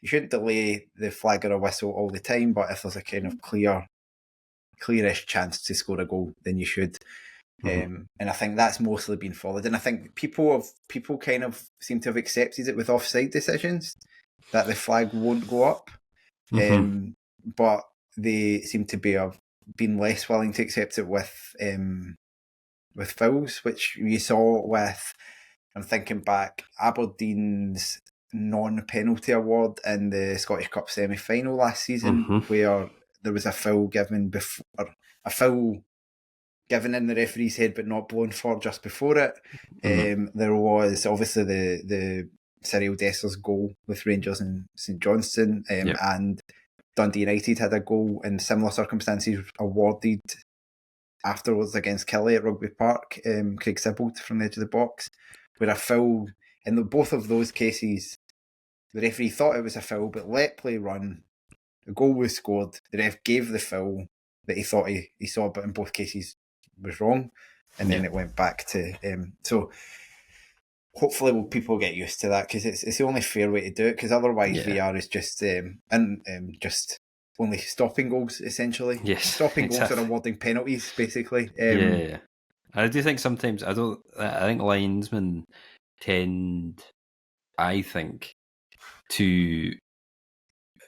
you shouldn't delay the flag or a whistle all the time, but if there's a kind of clearish chance to score a goal, then you should. And I think that's mostly been followed. And I think people kind of seem to have accepted it with offside decisions, that the flag won't go up. But they seem to be been less willing to accept it with fouls, which you saw with, I'm thinking back, Aberdeen's non-penalty award in the Scottish Cup semi-final last season, where there was a foul given in the referee's head but not blown for just before it. There was obviously the Cyril Dessers goal with Rangers and St Johnstone, and Dundee United had a goal in similar circumstances awarded afterwards against Killie at Rugby Park, Craig Sibbald from the edge of the box, where a foul, in both of those cases, the referee thought it was a foul but let play run. The goal was scored. The ref gave the foul that he thought he saw, but in both cases was wrong, and then it went back to so hopefully people get used to that, because it's the only fair way to do it, because otherwise VAR is just just only stopping goals, essentially. Stopping goals or awarding penalties, basically. I do think sometimes I think linesmen tend, I think, to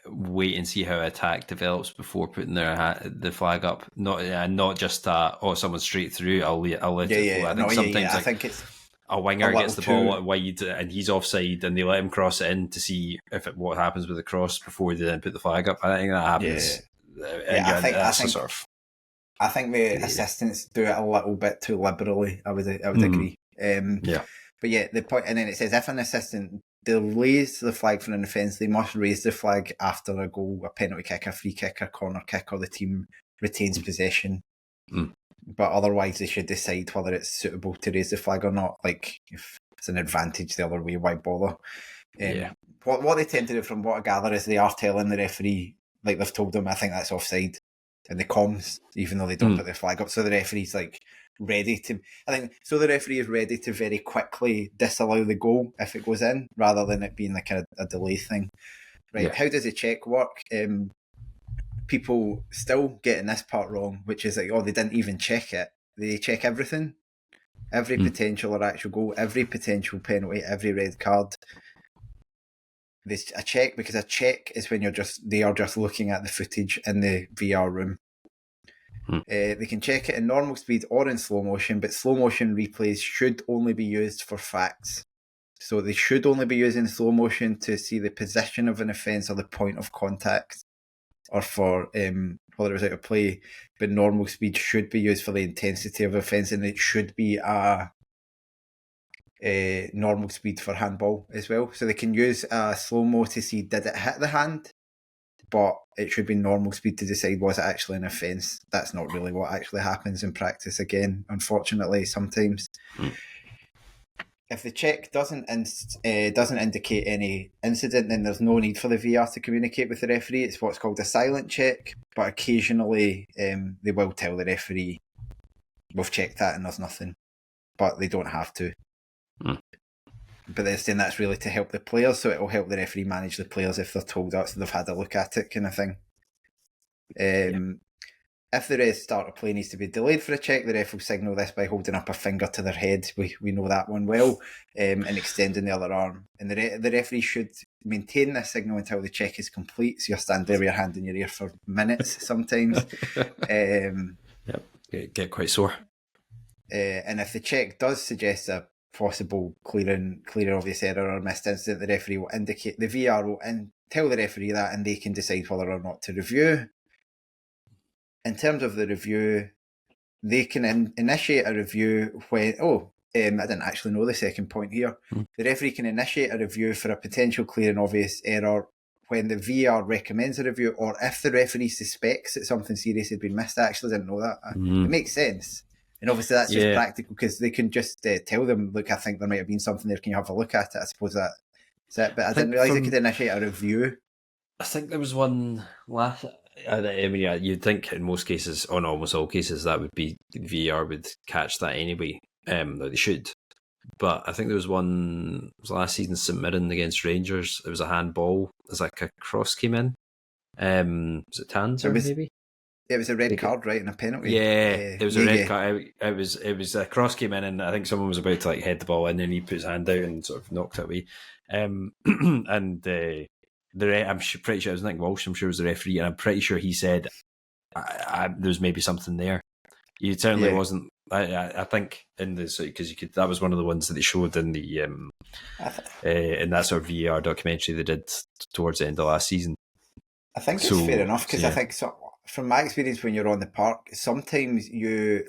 wait and see how attack develops before putting the flag up. Not just that. Someone's straight through. I'll let it go. I think sometimes I think it's a winger gets the ball wide and he's offside, and they let him cross it in to see what happens with the cross before they then put the flag up. I think that happens. I think the assistants do it a little bit too liberally. I would agree. But yeah, the point, and then it says if an assistant delays the flag for an offence, they must raise the flag after a goal, a penalty kick, a free kick, a corner kick, or the team retains possession. But otherwise, they should decide whether it's suitable to raise the flag or not. Like, if it's an advantage the other way, why bother? What they tend to do, from what I gather, is they are telling the referee, like they've told them, I think that's offside, in the comms, even though they don't put the flag up. So the referee's like ready to, the referee is ready to very quickly disallow the goal if it goes in, rather than it being like a delay thing. Right? How does the check work? People still getting this part wrong, which is like, they didn't even check it. They check everything, every potential or actual goal, every potential penalty, every red card. There's a check, because a check is when they are just looking at the footage in the VR room. They can check it in normal speed or in slow motion, but slow motion replays should only be used for facts. So they should only be used in slow motion to see the position of an offence or the point of contact, or for whether it was out of play. But normal speed should be used for the intensity of offence, and it should be a normal speed for handball as well. So they can use a slow-mo to see did it hit the hand, but it should be normal speed to decide was it actually an offence. That's not really what actually happens in practice, again, unfortunately, sometimes. If the check doesn't indicate any incident, then there's no need for the VR to communicate with the referee. It's what's called a silent check, but occasionally they will tell the referee, we've checked that and there's nothing, but they don't have to. But they're saying that's really to help the players, so it will help the referee manage the players if they're told that, so they've had a look at it, kind of thing. if the start of play needs to be delayed for a check, the ref will signal this by holding up a finger to their head. We know that one well, and extending the other arm. And the referee should maintain this signal until the check is complete. So you're standing there with your hand in your ear for minutes sometimes. Yep, get quite sore. And if the check does suggest a possible clear obvious error or missed incident, the referee will indicate, the VAR will tell the referee that, and they can decide whether or not to review. In terms of the review, they can initiate a review when... I didn't actually know the second point here. The referee can initiate a review for a potential clear and obvious error when the VAR recommends a review, or if the referee suspects that something serious had been missed. I actually didn't know that. It makes sense. And obviously that's just practical, because they can just tell them, look, I think there might have been something there, can you have a look at it? I suppose that's it. But I didn't realise they could initiate a review. I think there was one last... I mean, yeah, you'd think in most cases, on almost all cases, that would be VAR would catch that anyway. That they should. But I think there was one, it was last season, St Mirren against Rangers. It was a handball. It was like a cross came in. Was it Tanzer, maybe? It was a red card, right, and a penalty. Yeah, it was a red card. It was a cross came in, and I think someone was about to like head the ball in, and he put his hand out and sort of knocked it away. And I'm pretty sure it was Nick Walsh. I'm sure it was the referee, and I'm pretty sure he said there was maybe something there. He certainly wasn't. I think in the, because you could, that was one of the ones that they showed in the in that sort of VAR documentary they did towards the end of last season. I think it's fair enough, because I think from my experience when you're on the park, sometimes you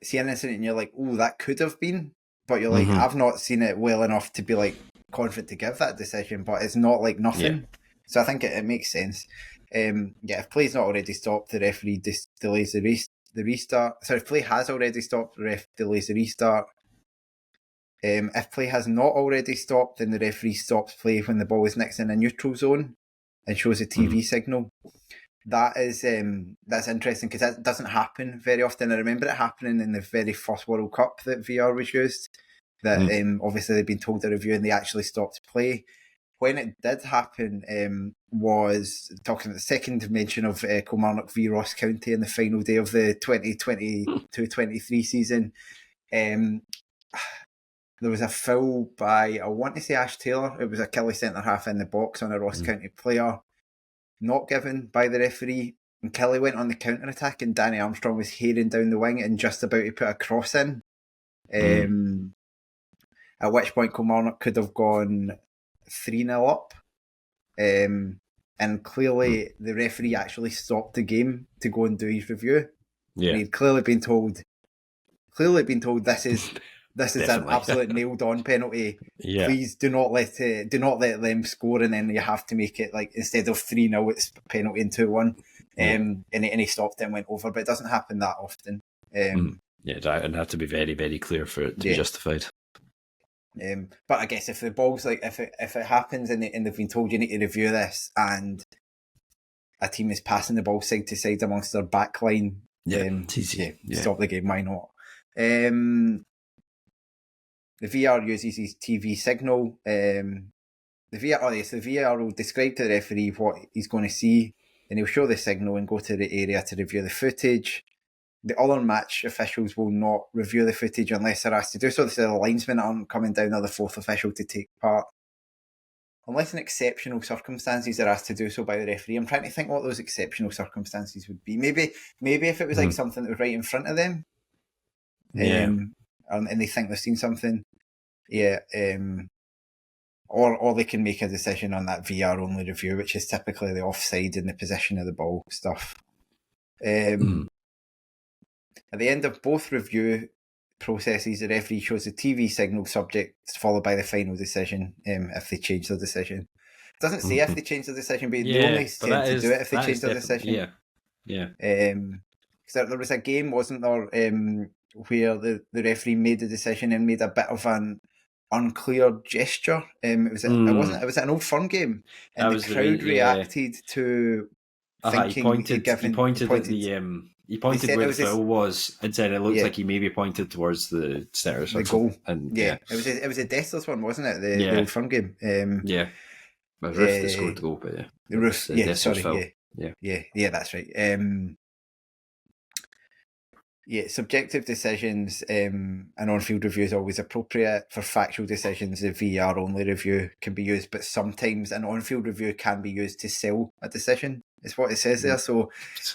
see an incident and you're like, oh, that could have been, but you're like, I've not seen it well enough to be like confident to give that decision, but it's not like nothing. Yeah. So I think it makes sense. If play's not already stopped, the referee delays the restart. So if play has already stopped, the ref delays the restart. If play has not already stopped, then the referee stops play when the ball is next in a neutral zone and shows a TV signal. That is that's interesting, because that doesn't happen very often. I remember it happening in the very first World Cup that VAR was used. That obviously they'd been told to review and they actually stopped play. When it did happen, was talking about the second mention of Kilmarnock v Ross County in the final day of the 2022-23 season. There was a foul by, I want to say, Ash Taylor. It was a Killie centre-half in the box on a Ross County player, not given by the referee. And Killie went on the counter-attack, and Danny Armstrong was heading down the wing and just about to put a cross in. At which point Kilmarnock could have gone 3-0 up. And clearly the referee actually stopped the game to go and do his review. Yeah. And he'd clearly been told this is an absolute nailed on penalty. Yeah. Please do not let them score, and then you have to make it like, instead of 3-0 it's penalty and 2-1. And he stopped and went over, but it doesn't happen that often. It have to be very, very clear for it to be justified. But I guess if the ball's like, if it happens and they've been told you need to review this, and a team is passing the ball side to side amongst their back line, it's easy. Stop the game, why not? The VAR uses his TV signal. The VAR will describe to the referee what he's going to see, and he'll show the signal and go to the area to review the footage. The other match officials will not review the footage unless they're asked to do so. So the linesmen aren't coming down, or the fourth official to take part. Unless in exceptional circumstances they're asked to do so by the referee. I'm trying to think what those exceptional circumstances would be. Maybe if it was like something that was right in front of them. And they think they've seen something. Or they can make a decision on that VAR only review, which is typically the offside and the position of the ball stuff. At the end of both review processes, the referee shows the TV signal subject, followed by the final decision if they change their decision. It doesn't say if they change their decision, but they only tend to do it if they change their decision. Because there was a game, wasn't there, where the referee made the decision and made a bit of an unclear gesture. It was an Old Firm game, and the crowd reacted to thinking he pointed where the foul was and said it looked like he maybe pointed towards the stairs. The goal. And it was a Desslers one, wasn't it? The Old Firm game. It was Ruth that scored the goal, but the Ruth. That's right. subjective decisions, an on-field review is always appropriate. For factual decisions, the VAR only review can be used, but sometimes an on-field review can be used to sell a decision, is what it says there. So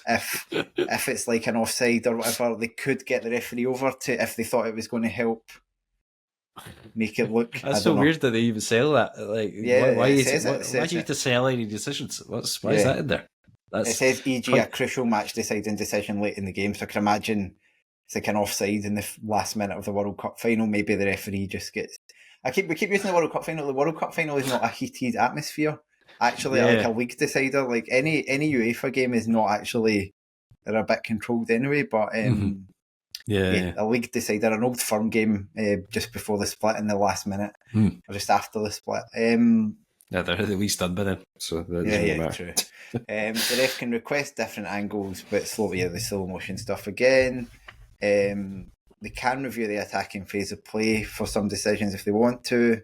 if it's like an offside or whatever, they could get the referee over to, if they thought it was going to help make it look. That's so weird that they even sell that. Like, why do you need to sell any decisions? Why is that in there? It says, e.g. a crucial match deciding decision late in the game. So I can imagine it's like an offside in the last minute of the World Cup final. Maybe the referee just gets. We keep using the World Cup final. The World Cup final is not a heated atmosphere. Actually, like a league decider, like any UEFA game is not actually. They're a bit controlled anyway, but a league decider, an Old Firm game just before the split in the last minute or just after the split. They're at least done by then, so that doesn't matter. True. The ref can request different angles, but the slow motion stuff again. They can review the attacking phase of play for some decisions if they want to.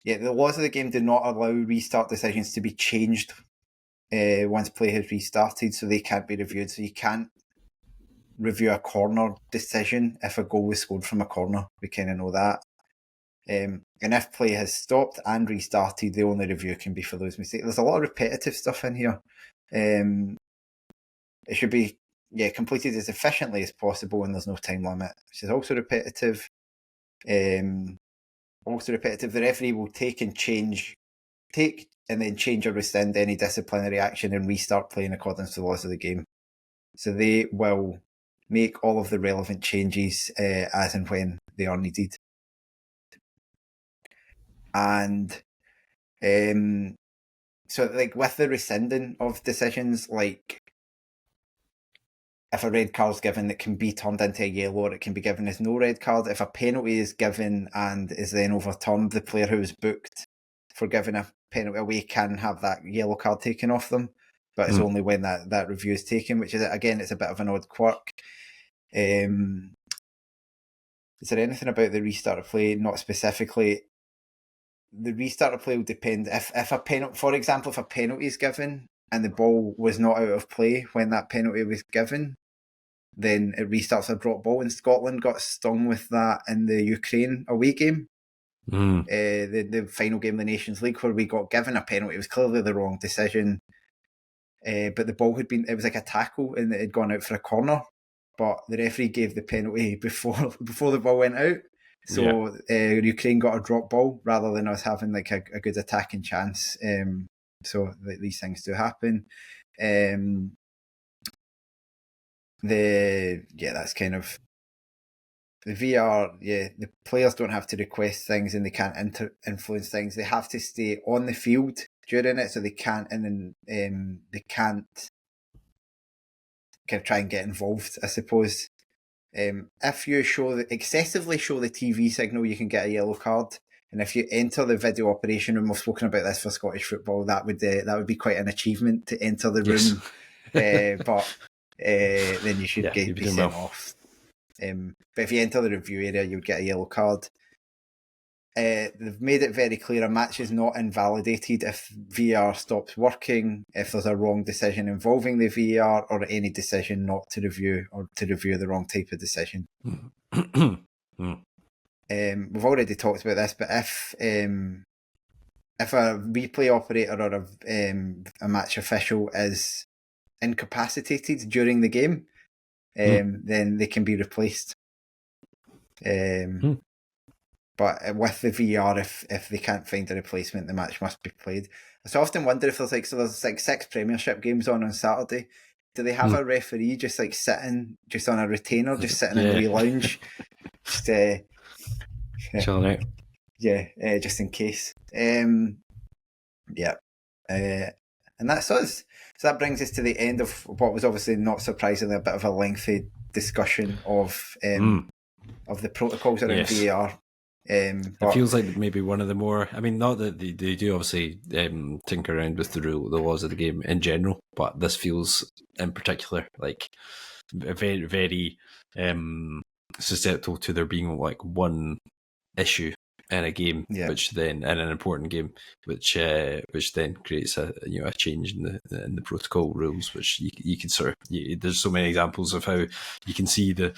The laws of the game do not allow restart decisions to be changed once play has restarted, so they can't be reviewed. So you can't review a corner decision if a goal was scored from a corner. We kind of know that. And if play has stopped and restarted, the only review can be for those mistakes. There's a lot of repetitive stuff in here. It should be completed as efficiently as possible, and there's no time limit, which is also repetitive. The referee will take and then change or rescind any disciplinary action and restart play in accordance to the laws of the game. So they will make all of the relevant changes as and when they are needed. And so like with the rescinding of decisions, like if a red card is given, it can be turned into a yellow, or it can be given as no red card. If a penalty is given and is then overturned, the player who was booked for giving a penalty away can have that yellow card taken off them, but it's only when that review is taken, which is, again, it's a bit of an odd quirk. Is there anything about the restart of play? Not specifically. The restart of play will depend if a penalty, for example, if a penalty is given and the ball was not out of play when that penalty was given, then it restarts a drop ball. And Scotland got stung with that in the Ukraine away game, the final game of the Nations League, where we got given a penalty. It was clearly the wrong decision, but the ball it was like a tackle and it had gone out for a corner, but the referee gave the penalty before the ball went out. So Ukraine got a drop ball rather than us having like a good attacking chance. So these things do happen. That's kind of the VAR. The players don't have to request things and they can't influence things. They have to stay on the field during it, so they can't, and then they can't kind of try and get involved, I suppose. If you excessively show the TV signal, you can get a yellow card. And if you enter the video operation room, we've spoken about this for Scottish football, that would be quite an achievement to enter the room. But then you should be sent off. But if you enter the review area, you'll get a yellow card. They've made it very clear a match is not invalidated if VAR stops working, if there's a wrong decision involving the VAR, or any decision not to review or to review the wrong type of decision. We've already talked about this, but if a replay operator or a match official is incapacitated during the game, then they can be replaced. But with the VAR, if they can't find a replacement, the match must be played. I so often wonder if there's 6 Premiership games on Saturday. Do they have a referee just sitting just on a retainer, just sitting in a wee lounge, just chilling out? Just in case. And that's us. So that brings us to the end of what was obviously not surprisingly a bit of a lengthy discussion of the protocols around VAR. It feels like maybe one of the more, I mean, not that they do obviously tinker around with the laws of the game in general, but this feels in particular like very, very susceptible to there being like one issue in a game, which then in an important game, which then creates a change in the protocol rules, which you can sort of there's so many examples of how you can see the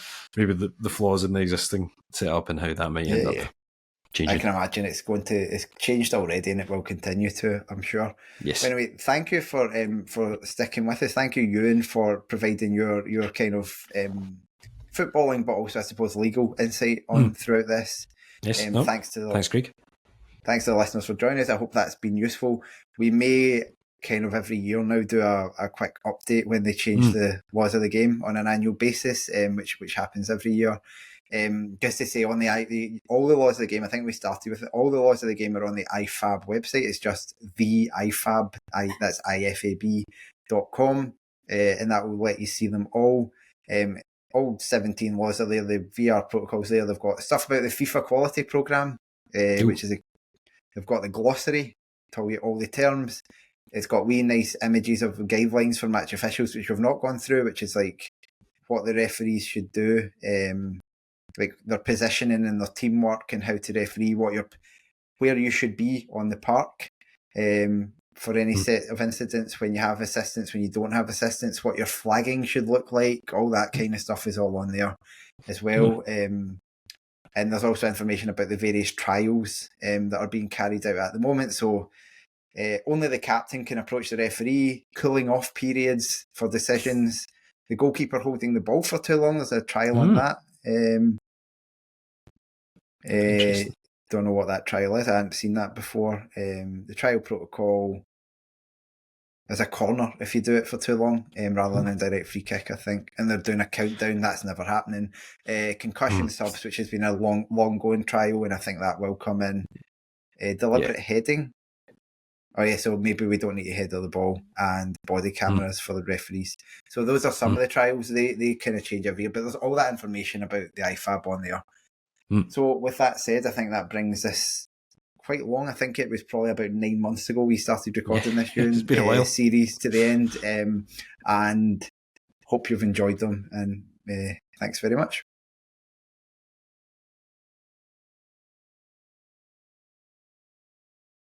flaws in the existing setup and how that might end up changing. I can imagine it's changed already, and it will continue to, I'm sure. Yes. But anyway, thank you for sticking with us. Thank you, Euan, for providing your kind of footballing, but also I suppose legal insight on throughout this. Yes. Thanks, Craig. Thanks to the listeners for joining us. I hope that's been useful. We may kind of every year now do a quick update when they change the laws of the game on an annual basis, which happens every year. Just to say, on all the laws of the game, I think we started with it. All the laws of the game are on the IFAB website. It's just the IFAB, that's ifab.com, and that will let you see them all. All 17 laws are there. The VAR protocols there. They've got stuff about the FIFA quality program, which is they've got the glossary, tell you all the terms. It's got wee nice images of guidelines for match officials, which we've not gone through, which is like what the referees should do, like their positioning and their teamwork and how to referee, where you should be on the park for any set of incidents, when you have assistants, when you don't have assistants, what your flagging should look like, all that kind of stuff is all on there as well. And there's also information about the various trials that are being carried out at the moment. So only the captain can approach the referee, cooling off periods for decisions, the goalkeeper holding the ball for too long, there's a trial on that. Don't know what that trial is. I hadn't seen that before. The trial protocol is a corner if you do it for too long, rather than a direct free kick, I think. And they're doing a countdown. That's never happening. Concussion subs, which has been a long going trial, and I think that will come in. Deliberate heading. Oh yeah, so maybe we don't need to header the ball, and body cameras for the referees. So those are some of the trials. They kind of change every year, but there's all that information about the IFAB on there. So with that said, I think that brings this quite long. I think it was probably about 9 months ago we started recording this series to the end, and hope you've enjoyed them, and thanks very much.